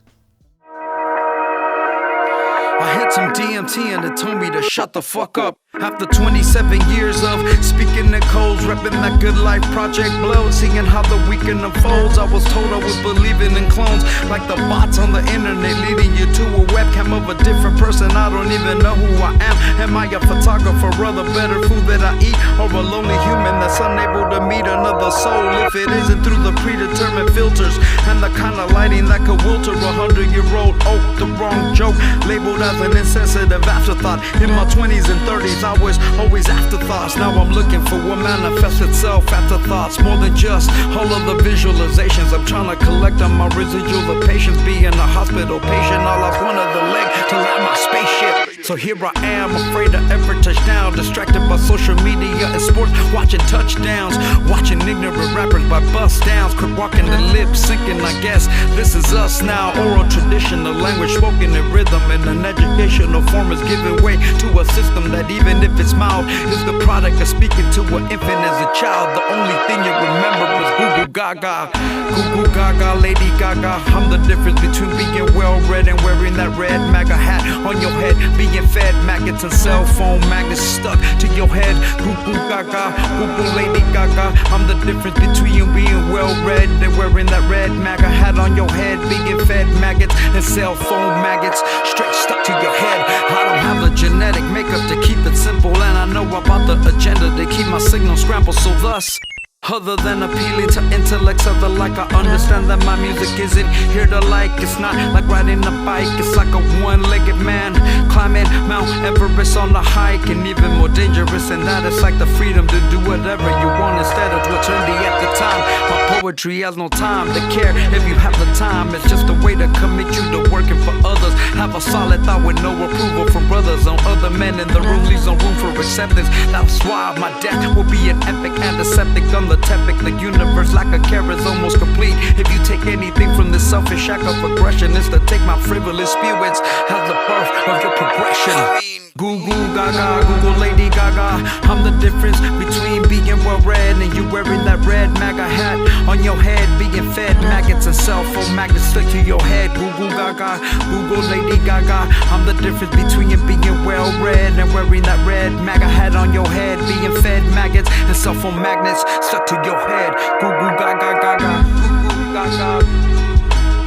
I had some DMT and it told me to shut the fuck up. After 27 years of speaking in codes, repping that good life Project Blow, seeing how the weekend unfolds. I was told I was believing in clones, like the bots on the internet, leading you to a webcam of a different person. I don't even know who I am. Am I a photographer, or the better food that I eat, or a lonely human that's unable to meet another soul? If it isn't through the predetermined filters and the kind of lighting that could wilter 100-year-old oak, the wrong joke, labeled as an insensitive afterthought. In my 20s and 30s, I was always afterthoughts. Now I'm looking for what manifests itself afterthoughts. More than just all of the visualizations. I'm trying to collect on my residual of patience. Being a hospital patient, I lost one of the leg to land my spaceship. So here I am, afraid to ever touch down. Distracted by social media and sports, watching touchdowns, watching ignorant rappers by bust downs. Quit walking the lip syncing, I guess this is us now. Oral traditional language spoken in rhythm, and an educational form is giving way to a system that, even if it's mild, is the product of speaking to an infant as a child. The only thing you remember is goo goo gaga. Goo goo gaga, Lady Gaga. I'm the difference between being well read and wearing that red MAGA hat on your head. Being fed maggots and cell phone magnets stuck to your head. Goo goo gaga, goo goo Lady Gaga. I'm the difference between you being well read and wearing that red MAGA hat on your head. Being fed maggots and cell phone maggots straight stuck to your head. I don't have the genetic makeup to keep it simple, and I know about the agenda to keep my signal scrambled. So thus, other than appealing to intellects of the like, I understand that my music isn't here to like. It's not like riding a bike, it's like a one-legged man climbing Mount Everest on a hike. And even more dangerous than that, it's like the freedom to do whatever you want instead of what's trendy at the time. My poetry has no time to care if you have the time. It's just a way to commit you to working for others. Have a solid thought with no approval from brothers on other men in the room, leaves no room for acceptance. That's why my death will be an epic antiseptic on the topic. The universe like a care is almost complete. If you take anything from this selfish act of aggression, it's to take my frivolous spirits as the birth of your progression. Goo goo gaga, Google Lady Gaga. I'm the difference between being well read and you wearing that red MAGA hat on your head, being fed maggots and cell phone magnets stuck to your head. Goo goo gaga, Google Lady Gaga. I'm the difference between being well read and wearing that red MAGA hat on your head, being fed maggots and cell phone magnets stuck to your head. Goo goo gaga gaga, goo goo gaga.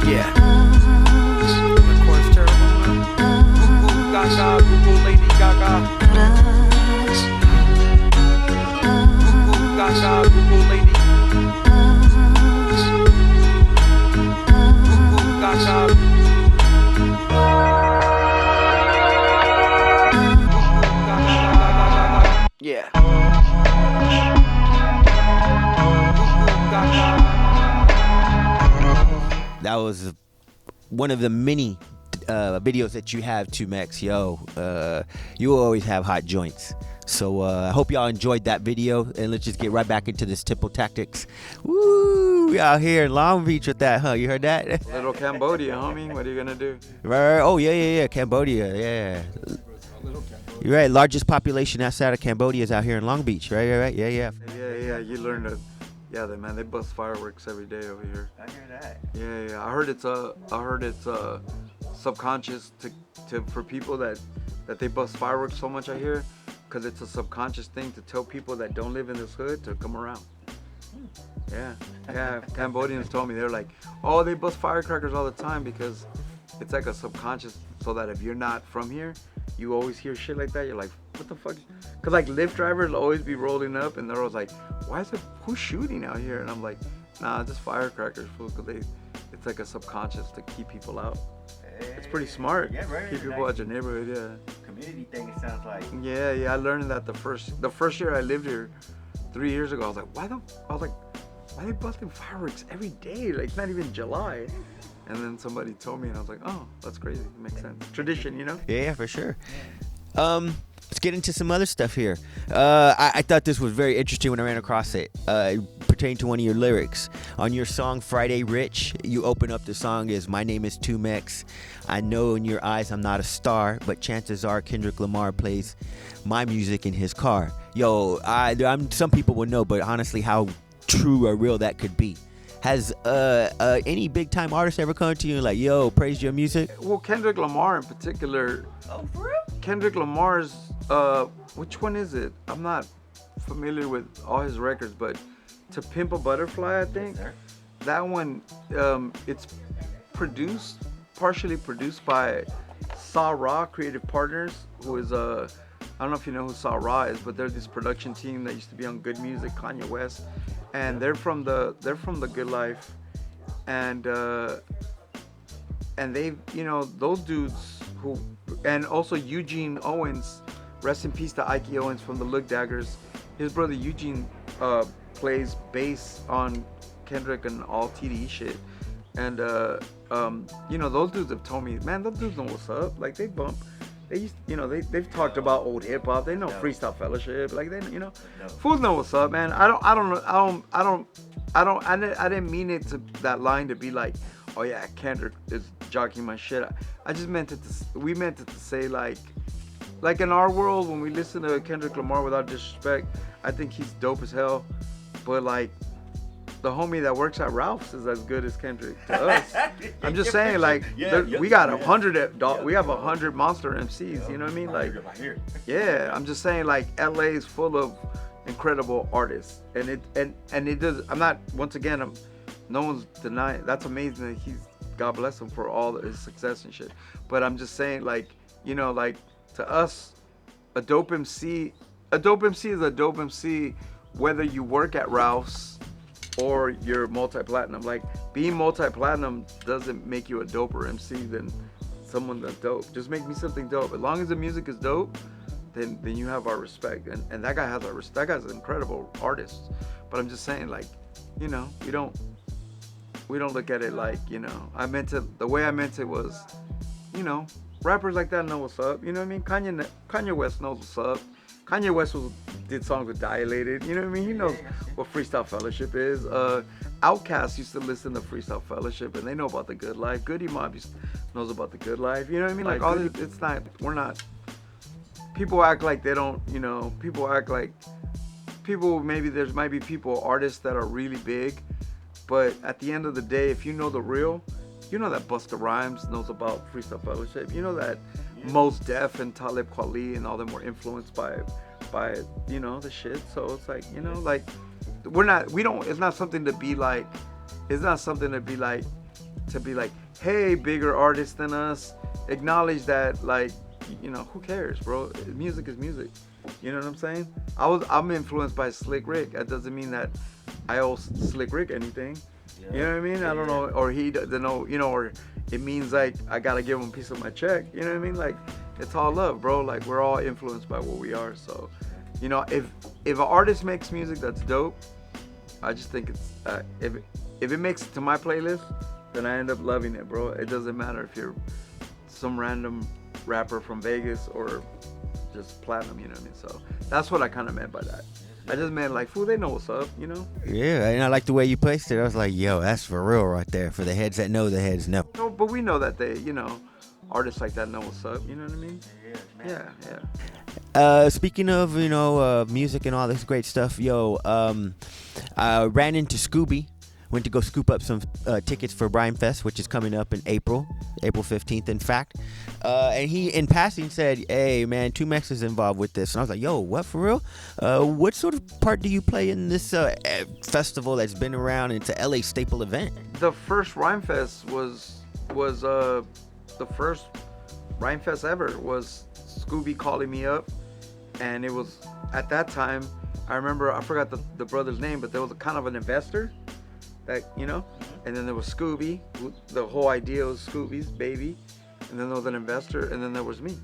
Yeah. The chorus terrible, man. Goo goo gaga, Google Lady Gaga. Goo goo gaga, Google Lady. Goo goo gaga. Yeah. That was one of the many videos that you have, 2Mex. Yo, you will always have hot joints. So I hope y'all enjoyed that video, and let's just get right back into this Tipple Tactics. Woo! We out here in Long Beach with that, huh? You heard that? Little Cambodia, homie. What are you gonna do? Right. Oh yeah. Cambodia, yeah. You're right. Largest population outside of Cambodia is out here in Long Beach. Right. Yeah. Yeah. You learn to. Yeah, they bust fireworks every day over here. I hear that. Yeah. I heard it's subconscious to for people that they bust fireworks so much. I hear, because it's a subconscious thing to tell people that don't live in this hood to come around. Yeah. Cambodians told me, they're like, oh, they bust firecrackers all the time because it's like a subconscious, so that if you're not from here, you always hear shit like that. You're like, what the fuck? Because like Lyft drivers will always be rolling up and they're always like, who's shooting out here? And I'm like, nah, just firecrackers, fool. Because it's like a subconscious to keep people out. It's pretty smart. Yeah, right. Keep people out your neighborhood, yeah. Community thing, it sounds like. Yeah, I learned that the first year I lived here, 3 years ago. I was like, why are they busting fireworks every day? Like, it's not even July. And then somebody told me, and I was like, oh, that's crazy. It makes sense. Tradition, you know? Yeah, for sure. Let's get into some other stuff here. I thought this was very interesting when I ran across it. Pertaining to one of your lyrics. On your song Friday Rich, you open up the song as, my name is 2Mex. I know in your eyes I'm not a star, but chances are Kendrick Lamar plays my music in his car. Yo, I'm some people will know, but honestly, how true or real that could be. Has any big time artist ever come to you and like, yo, praise your music? Well, Kendrick Lamar in particular. Oh, for real? Kendrick Lamar's, which one is it? I'm not familiar with all his records, but To Pimp a Butterfly, I think. Yes, that one, it's partially produced by Saw Raw Creative Partners, who is I don't know if you know who Saw Raw is, but they're this production team that used to be on Good Music, Kanye West, and they're from the Good Life, and they've, those dudes who, and also Eugene Owens, rest in peace to Ike Owens from the Look Daggers. His brother Eugene plays bass on Kendrick and all TDE shit, and those dudes have told me, man, those dudes know what's up. Like, they bump. They used, they've talked about old hip hop. They know Freestyle Fellowship. Like, they, fools know what's up, man. I didn't mean it to that line to be like, oh yeah, Kendrick is jockeying my shit. I just meant it we meant it to say like in our world, when we listen to Kendrick Lamar, without disrespect, I think he's dope as hell. But like, the homie that works at Ralph's is as good as Kendrick to us. I'm just saying, like, we got 100. We have 100 monster MCs. You know what I mean? Like, yeah. I'm just saying, like, LA is full of incredible artists, and it does. I'm not. Once again, no one's denying. That's amazing that God bless him for all his success and shit. But I'm just saying, like, like, to us, a dope MC is a dope MC, whether you work at Ralph's or you're multi-platinum. Like, being multi-platinum doesn't make you a doper MC than someone that's dope. Just make me something dope. As long as the music is dope, then you have our respect. And that guy has our respect. That guy's an incredible artist. But I'm just saying, like, we don't look at it like, the way I meant it was, rappers like that know what's up. You know what I mean? Kanye West knows what's up. Kanye West did songs with Dilated. You know what I mean? He knows what Freestyle Fellowship is. Outkast used to listen to Freestyle Fellowship, and they know about the good life. Goody Mob knows about the good life. You know what I mean? Like, all this, it's not. We're not. people act like they don't, you know, people act like maybe there might be artists that are really big, but at the end of the day, if you know the real, you know that Busta Rhymes knows about Freestyle Fellowship. You know that Mos Def and Talib Kweli and all them were influenced by you know the shit. So it's like, you know, like it's not something to be like, hey, bigger artists than us, acknowledge that, like, you know, who cares, bro? Music is music. You know what I'm saying? I'm influenced by Slick Rick. That doesn't mean that I owe Slick Rick anything. Yeah. You know what I mean? I don't know, or he doesn't know, you know, or it means like I gotta give him a piece of my check. You know what I mean? Like, it's all love, bro. Like, we're all influenced by what we are. So, you know, if an artist makes music that's dope, I just think it's if it makes it to my playlist, then I end up loving it, bro. It doesn't matter if you're some random rapper from Vegas or just platinum, you know what I mean? So that's what I kind of meant by that. I just meant like, fool, they know what's up, you know? Yeah, and I like the way you placed it. I was like, yo, that's for real right there. For the heads that know, the heads know. No, but we know that they, you know, artists like that know what's up, you know what I mean? Yeah. Speaking of, you know, music and all this great stuff, yo, I ran into Scooby. Went to go scoop up some tickets for Brime Fest, which is coming up in April 15th, in fact. And he, in passing, said, hey, man, 2Mex is involved with this. And I was like, yo, what, for real? What sort of part do you play in this festival that's been around? It's a LA staple event. The first Rhyme Fest was the first Rhyme Fest ever was Scooby calling me up. And it was, at that time, I remember, I forgot the brother's name, but there was a kind of an investor. That, you know, and then there was Scooby. The whole idea was Scooby's baby, and then there was an investor, and then there was me,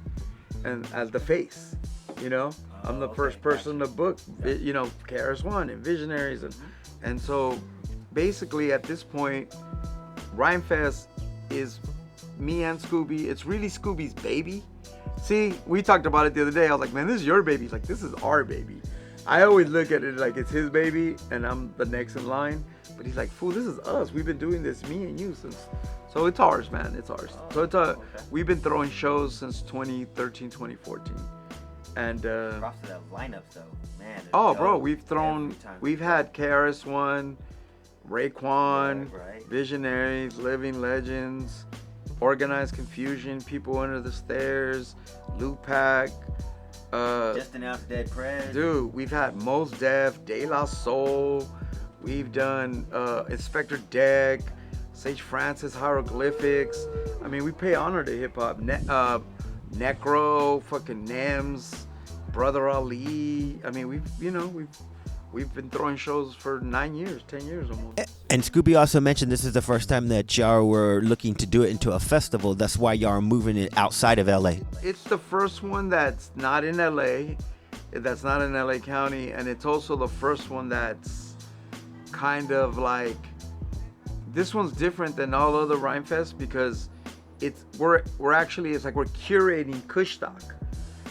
and as the face, you know, I'm the first person to book, you know, KRS-One and Visionaries, and so basically at this point, Rhyme Fest is me and Scooby. It's really Scooby's baby. See, we talked about it the other day. I was like, man, this is your baby. He's like, this is our baby. I always look at it like it's his baby and I'm the next in line. But he's like, fool, this is us. We've been doing this, me and you, since. So it's ours, man. It's ours. So it's we've been throwing shows since 2013, 2014. And props to that lineup though, man. Oh, bro, we've had KRS-One, Raekwon, right. Visionaries, Living Legends, Organized Confusion, People Under the Stairs, Lupac. Just announced Dead Prez. Dude, we've had Mos Def, De La Soul. We've done Inspector Deck, Sage Francis, Hieroglyphics. I mean, we pay honor to hip hop. Necro, fucking Nems, Brother Ali. I mean, we've been throwing shows for 9 years, 10 years almost. And Scooby also mentioned this is the first time that y'all were looking to do it into a festival. That's why y'all are moving it outside of LA. It's the first one that's not in LA, that's not in LA County, and it's also the first one that's kind of like, this one's different than all other Rhyme Fest because we're like we're curating Kush Talk.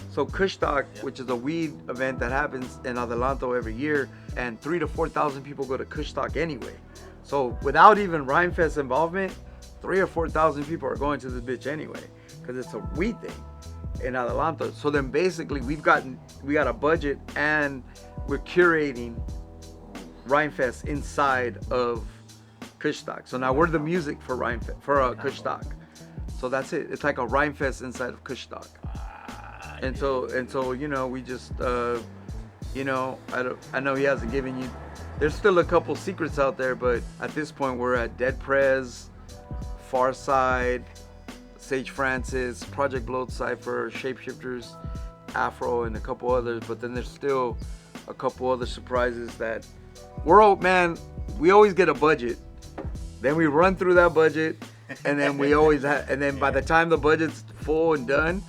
So Kush Talk, which is a weed event that happens in Adelanto every year, and 3,000 to 4,000 people go to Kush Talk anyway. So without even Rhyme Fest involvement, 3,000 or 4,000 people are going to this bitch anyway because it's a weed thing in Adelanto. So then basically we got a budget and we're curating Rhyme Fest inside of Kush Talk. So now we're the music for Rhyme Fest, for Kush Talk. So that's it. It's like a Rhyme Fest inside of Kush Talk. And so you know, we just you know, I know he hasn't given you. There's still a couple secrets out there, but at this point we're at Dead Prez, Far Side, Sage Francis, Project Bloat Cypher, Shapeshifters, Afro, and a couple others. But then there's still a couple other surprises that we always get a budget, then we run through that budget, and then by the time the budget's full and done,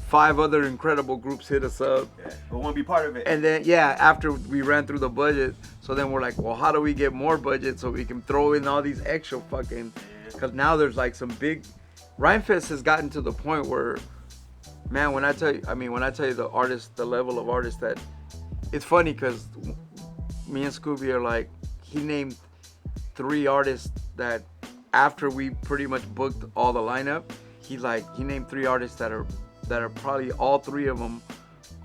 5 other incredible groups hit us up. Yeah, we want to be part of it. And then after we ran through the budget, so then we're like, well, how do we get more budget so we can throw in all these extra fucking, because now there's like some big, Rhyme Fest has gotten to the point where, man, when I tell you the level of artists that, it's funny because me and Scooby are like, he named 3 artists that after we pretty much booked all the lineup, he named 3 artists that are that are probably all 3 of them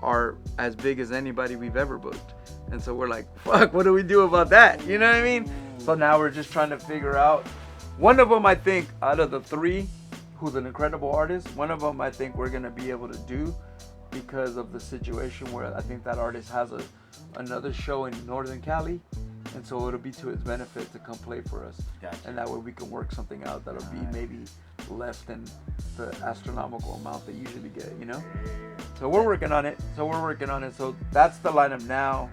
are as big as anybody we've ever booked. And so we're like, fuck, what do we do about that? You know what I mean? So now we're just trying to figure out. One of them, I think, out of the 3, who's an incredible artist, one of them I think we're going to be able to do because of the situation where I think that artist has another show in Northern Cali. And so it'll be to his benefit to come play for us. Gotcha. And that way we can work something out that'll be maybe less than the astronomical amount they usually get, you know? So we're working on it. So that's the lineup now.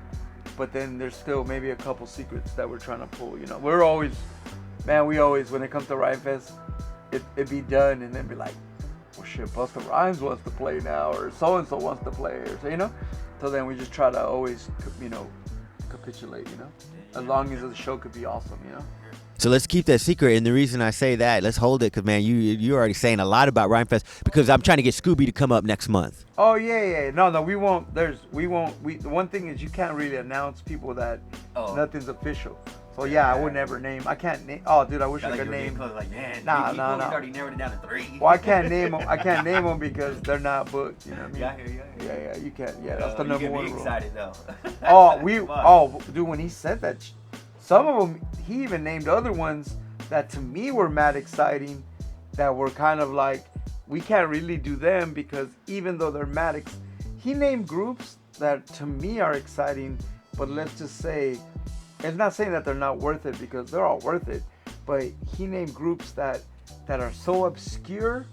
But then there's still maybe a couple secrets that we're trying to pull, you know? We're always, man, when it comes to Rhyme Fest, it be done and then be like, well, shit, Busta Rhymes wants to play now, or so-and-so wants to play, or so, you know? So then we just try to always, you know, capitulate, you know? As long as the show could be awesome, you know? So let's keep that secret. And the reason I say that, let's hold it, because, man, you're already saying a lot about Rhyme Fest, because I'm trying to get Scooby to come up next month. Oh, yeah. No, we won't. The one thing is you can't really announce people that nothing's official. So, yeah, I would never name. I can't name. Oh, dude, I wish I could name. Like, man, Nah. already narrowed it down to 3. Well, I can't name them because they're not booked. You know what I mean? Yeah, I hear you. Yeah, you can't. Yeah, that's the number one rule. rule. Excited though. Dude, when he said that, some of them, he even named other ones that to me were mad exciting, that were kind of like, we can't really do them because even though they're mad, he named groups that to me are exciting, but let's just say, it's not saying that they're not worth it because they're all worth it, but he named groups that are so obscure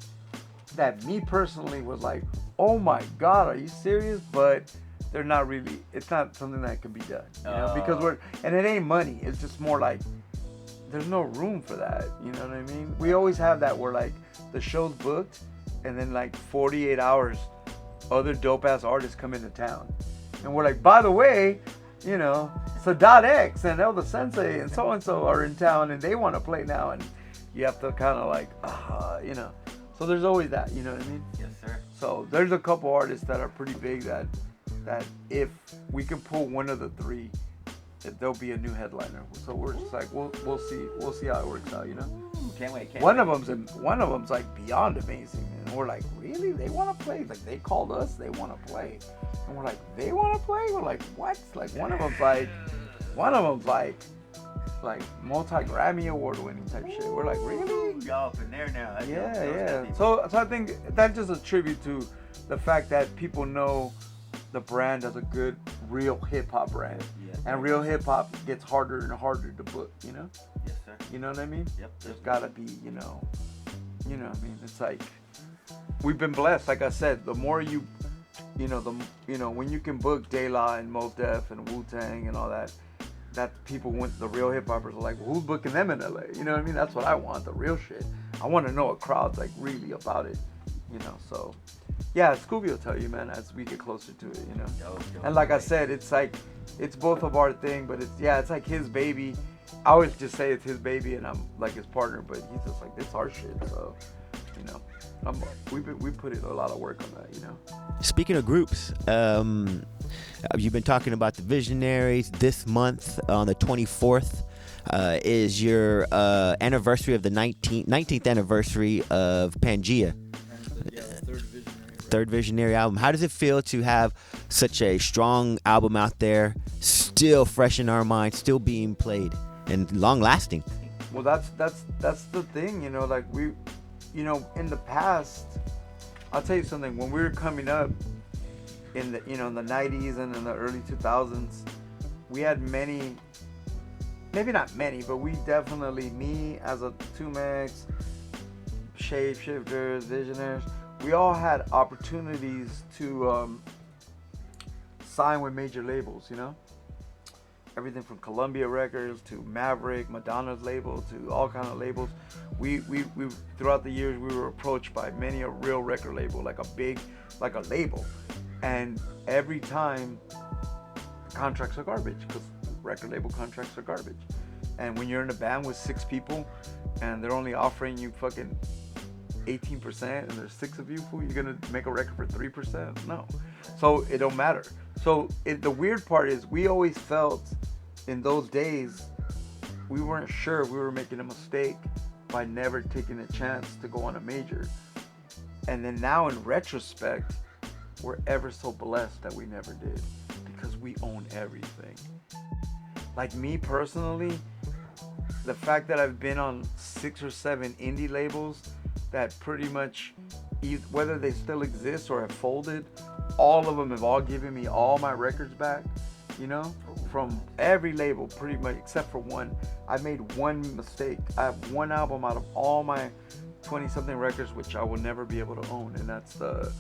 that me personally was like, oh my God, are you serious? But they're not really, it's not something that can be done, you know, because and it ain't money. It's just more like, there's no room for that. You know what I mean? We always have that where like the show's booked and then like 48 hours, other dope ass artists come into town. And we're like, by the way, you know, so Dot X and El the Sensei and so are in town and they want to play now. And you have to kind of like, you know, so there's always that, you know what I mean? Yes, sir. So there's a couple artists that are pretty big that if we can pull one of the 3, there'll be a new headliner. So we're just like, we'll see how it works out, you know? Can't wait. One of them's like beyond amazing, and we're like, really? They want to play? Like they called us, they want to play, and we're like, they want to play? We're like, what? Like one of them's like multi-Grammy award winning type shit. We're like, really? Y'all up in there now. Yeah. So I think that's just a tribute to the fact that people know the brand as a good, real hip hop brand. Yeah. And real hip hop gets harder and harder to book, you know? Yes, sir. You know what I mean? Yep. There's gotta be, you know what I mean? It's like, we've been blessed. Like I said, the more when you can book De La and Mos Def and Wu-Tang and all that people the real hip hoppers are like, well, who's booking them in LA? You know what I mean? That's what I want, the real shit. I want to know a crowd's like really about it, you know? So, yeah, Scooby will tell you, man, as we get closer to it, you know? And like I said, it's like, it's both of our thing, but it's like his baby. I always just say it's his baby and I'm like his partner, but he's just like, this is our shit. So, you know, we put in a lot of work on that, you know? Speaking of groups, you've been talking about the Visionaries. This month, on the 24th, is your anniversary of the 19th anniversary of Pangea. Yeah, third Visionary album. How does it feel to have such a strong album out there, still fresh in our minds, still being played, and long lasting? Well, that's the thing, you know, like we, you know, in the past, I'll tell you something, when we were coming up in the, you know, in the 90s and in the early 2000s, we had many, maybe not many, but we definitely, me as a 2Max, Shapeshifters, Visionaries, we all had opportunities to sign with major labels, you know? Everything from Columbia Records to Maverick, Madonna's label, to all kind of labels. We throughout the years, we were approached by many a real record label, like a label. And every time, contracts are garbage, because record label contracts are garbage. And when you're in a band with 6 people, and they're only offering you fucking 18%, and there's 6 of you, fool, you're gonna make a record for 3%? No. So it don't matter. So the weird part is, we always felt in those days, we weren't sure we were making a mistake by never taking a chance to go on a major. And then now in retrospect, we're ever so blessed that we never did, because we own everything. Like me personally, the fact that I've been on 6 or 7 indie labels that pretty much, whether they still exist or have folded, all of them have all given me all my records back, you know, from every label pretty much, except for one. I made one mistake. I have one album out of all my 20-something records which I will never be able to own, and that's the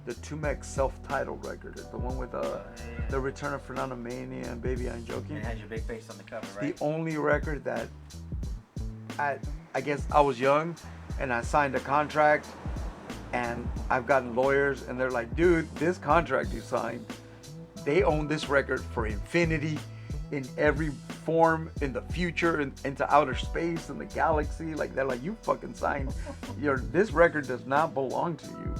Tumex self-titled record, the one with the Return of Fernando Mania and Baby I Ain't Joking. It has your big face on the cover, right? The only record that I guess I was young and I signed a contract, and I've gotten lawyers and they're like, dude, this contract you signed, they own this record for infinity, in every form, in the future, into outer space, in the galaxy. Like, they're like, you fucking signed this record does not belong to you.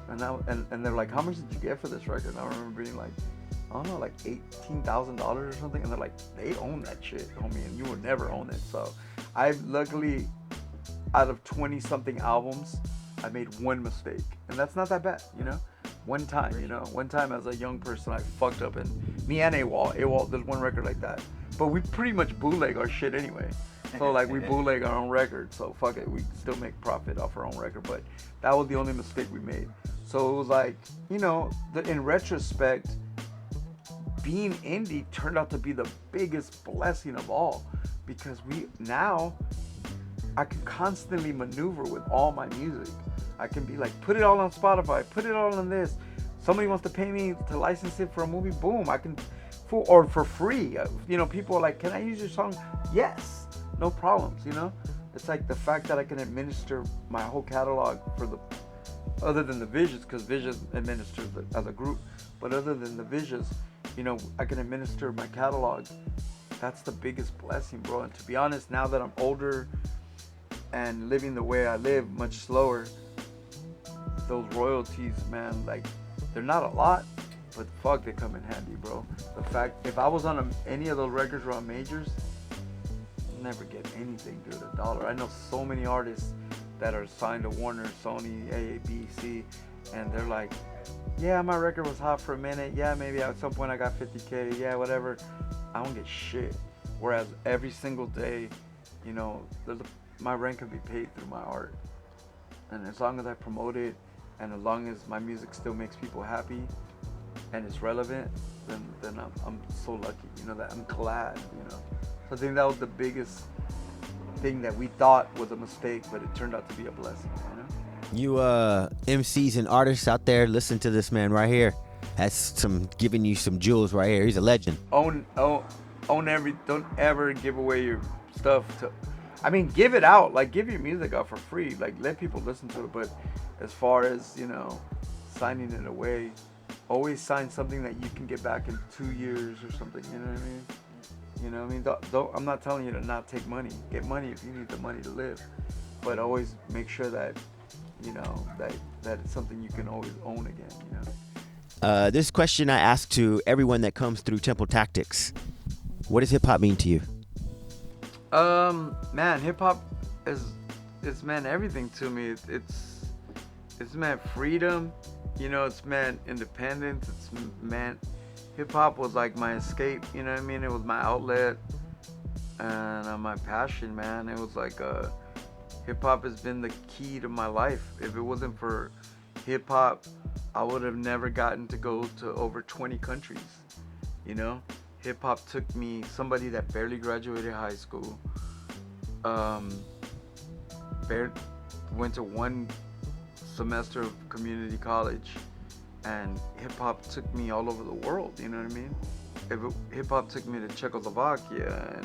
And they're like, how much did you get for this record? And I remember being like, I don't know, like $18,000 or something. And they're like, they own that shit, homie, and you will never own it. So I've luckily, out of 20-something albums, I made one mistake. And that's not that bad, you know? One time as a young person, I fucked up. And me and AWOL, there's one record like that. But we pretty much bootleg our shit anyway. So like, we bootleg our own record. So fuck it, we still make profit off our own record. But that was the only mistake we made. So it was like, you know, in retrospect, being indie turned out to be the biggest blessing of all, because I can constantly maneuver with all my music. I can be like, put it all on Spotify, put it all on this. Somebody wants to pay me to license it for a movie, boom, I can, or for free. You know, people are like, can I use your song? Yes, no problems, you know? It's like the fact that I can administer my whole catalog other than the Visions, because Visions administers as a group, but other than the Visions, you know, I can administer my catalog. That's the biggest blessing, bro. And to be honest, now that I'm older and living the way I live, much slower, those royalties, man, like, they're not a lot, but fuck, they come in handy, bro. The fact, if I was on any of those records or on majors, I'd never get anything, dude, $1. I know so many artists that are signed to Warner, Sony, ABC, and they're like, yeah, my record was hot for a minute. Yeah, maybe at some point I got 50K. Yeah, whatever. I don't get shit. Whereas every single day, you know, my rent can be paid through my art. And as long as I promote it, and as long as my music still makes people happy and it's relevant, then I'm so lucky, you know, that I'm glad, you know. So I think that was the biggest thing that we thought was a mistake, but it turned out to be a blessing, you know. You MCs and artists out there, listen to this man right here. That's giving you some jewels right here. He's a legend. Own don't ever give away your stuff give it out, like, give your music out for free, like, let people listen to it. But as far as, you know, signing it away, always sign something that you can get back in 2 years or something, you know what I mean? You know what I mean? Don't, I'm not telling you to not take money. Get money if you need the money to live, but always make sure that, you know, that it's something you can always own again, you know? This question I ask to everyone that comes through Temple Tactics. What does hip hop mean to you? Man, hip hop is meant everything to me. It's meant freedom, you know, it's meant independence, it's meant, hip hop was like my escape, you know what I mean? It was my outlet and my passion, man. It was like, hip hop has been the key to my life. If it wasn't for hip hop, I would have never gotten to go to over 20 countries, you know? Hip hop took me, somebody that barely graduated high school, went to one semester of community college, and hip hop took me all over the world, you know what I mean? Hip hop took me to Czechoslovakia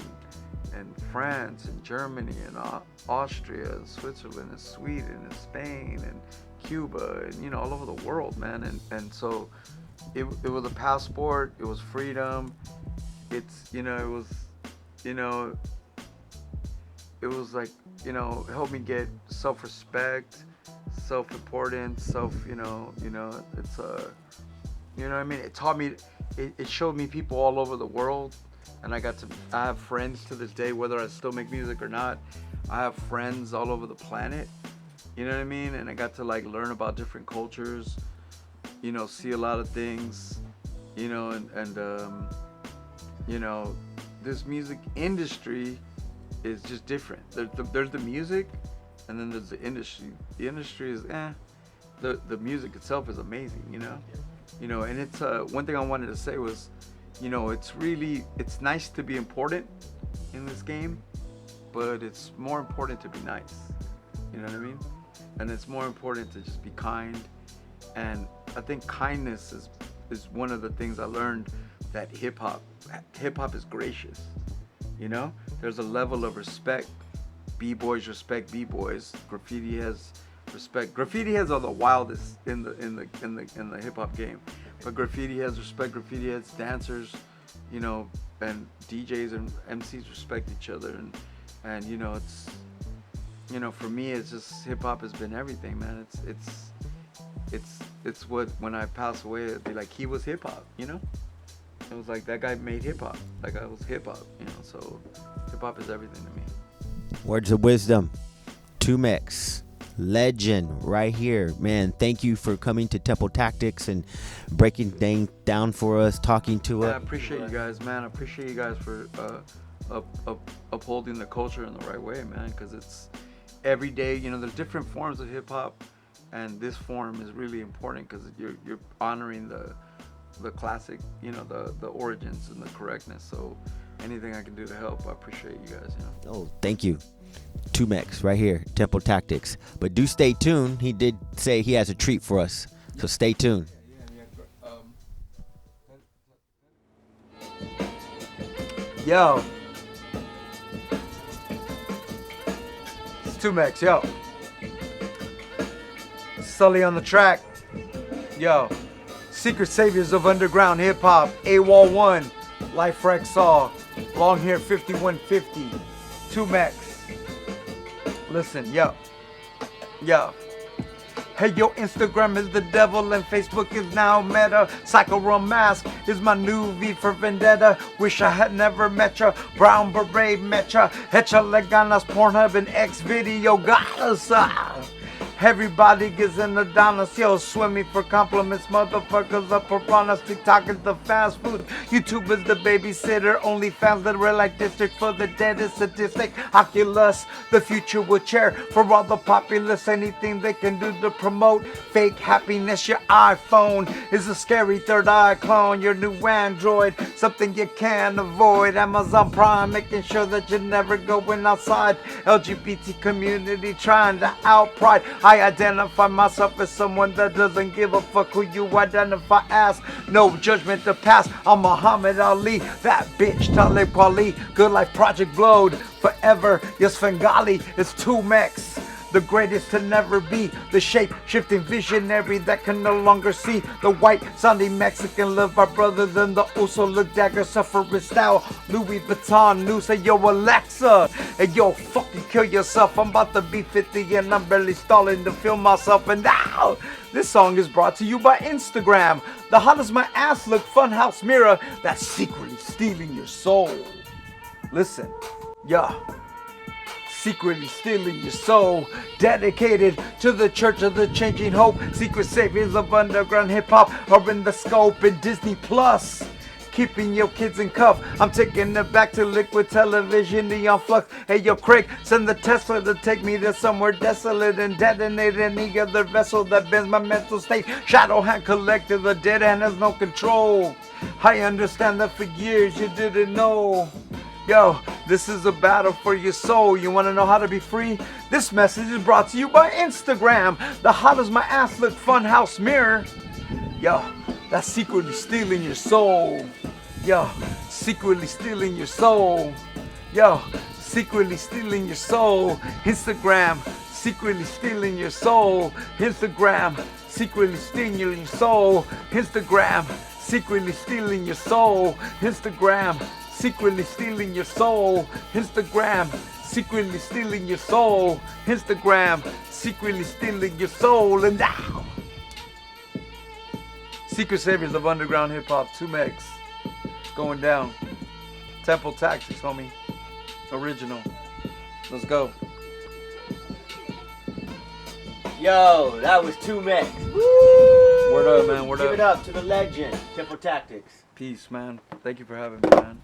and France and Germany and Austria and Switzerland and Sweden and Spain and Cuba and, you know, all over the world, man. And so it was a passport, it was freedom. It's, you know, it was, you know, it was like, you know, helped me get self-respect, self-importance, you know, it's, you know what I mean? It taught me, it showed me people all over the world, and I have friends to this day, whether I still make music or not. I have friends all over the planet, You know what I mean? And I got to like learn about different cultures, you know, see a lot of things, you know, and you know, this music industry is just different. There's the music, and then there's the industry. The industry is the music itself is amazing, you know. You know, and it's one thing I wanted to say was, you know, it's nice to be important in this game, but it's more important to be nice. You know what I mean? And it's more important to just be kind. And I think kindness is one of the things I learned, that hip hop is gracious. You know, there's a level of respect. B-boys respect B-boys. Graffiti has respect. Graffiti has all the wildest in the hip hop game, but graffiti has respect. Graffiti has dancers, you know, and DJs and MCs respect each other, and you know, it's, you know, for me, it's just hip hop has been everything, man. It's what, when I pass away, it'd be like, he was hip hop, you know. It was like, that guy made hip hop. That guy was hip hop, you know. So hip hop is everything to me. Words of wisdom. 2Mex, legend right here, man. Thank you for coming to Temple Tactics and breaking things down for us, talking to us. I appreciate you guys, man. I appreciate you guys for upholding the culture in the right way, man. Because it's every day, you know, there's different forms of hip hop, and this form is really important because you're honoring the classic, you know, the origins and the correctness. So anything I can do to help, I appreciate you guys, you know. Oh, thank you. 2Mex right here, Temple Tactics. But do stay tuned. He did say he has a treat for us, so stay tuned. Yo, it's 2Mex, yo. Sully on the track. Yo, Secret Saviors of Underground Hip Hop, AWOL 1, Life Rexall, Long Hair 5150, 2Mex. Listen, yo. Hey, yo, Instagram is the devil and Facebook is now meta. Psycho Rum Mask is my new V for Vendetta. Wish I had never met ya. Brown Beret met ya. Hecha Leganas, Pornhub and X Video got us. Everybody gets in the dollars, yo, swimming for compliments, motherfuckers up piranhas, TikTok is the fast food, YouTube is the babysitter, OnlyFans the red light district for the dead is sadistic, Oculus, the future will chair for all the populace, anything they can do to promote fake happiness. Your iPhone is a scary third eye clone, your new Android, something you can't avoid, Amazon Prime making sure that you're never going outside, LGBT community trying to outpride. I identify myself as someone that doesn't give a fuck who you identify as. No judgment to pass. I'm Muhammad Ali, that bitch Talib Kweli. Good Life Project Blowed forever. Yes, Fengali is 2Mex. The greatest to never be, the shape-shifting visionary that can no longer see. The white-sounding Mexican, live our brothers in the Uso, look dagger, suffering style. Louis Vuitton, news, hey yo Alexa, hey yo fucking kill yourself. I'm about to be 50 and I'm barely stalling to feel myself. And now, this song is brought to you by Instagram. The How Does My Ass Look Funhouse Mirror that's secretly stealing your soul. Listen, yeah. Secretly stealing your soul, dedicated to the Church of the Changing Hope. Secret Saviors of Underground Hip Hop are in the scope in Disney Plus. Keeping your kids in cuff. I'm taking it back to liquid television, neon flux. Hey yo Craig, send the Tesla to take me to somewhere desolate and detonate any other vessel that bends my mental state. Shadow hand collected, the dead hand has no control. I understand that for years you didn't know. Yo, this is a battle for your soul. You want to know how to be free? This message is brought to you by Instagram. The How Does My Ass Look Funhouse Mirror. Yo, that's secretly stealing your soul. Yo, secretly stealing your soul. Yo, secretly stealing your soul. Instagram, secretly stealing your soul. Instagram, secretly stealing your soul. Instagram, secretly stealing your soul. Instagram, secretly stealing your soul. Instagram, secretly stealing your soul. Instagram, secretly stealing your soul. And now, Secret Saviors of Underground Hip Hop, 2Mex, going down. Temple Tactics, homie. Original. Let's go. Yo, that was 2 Mex. Word up, man. Word Give up. it up to the legend, Tempo Tactics. Peace, man. Thank you for having me, man.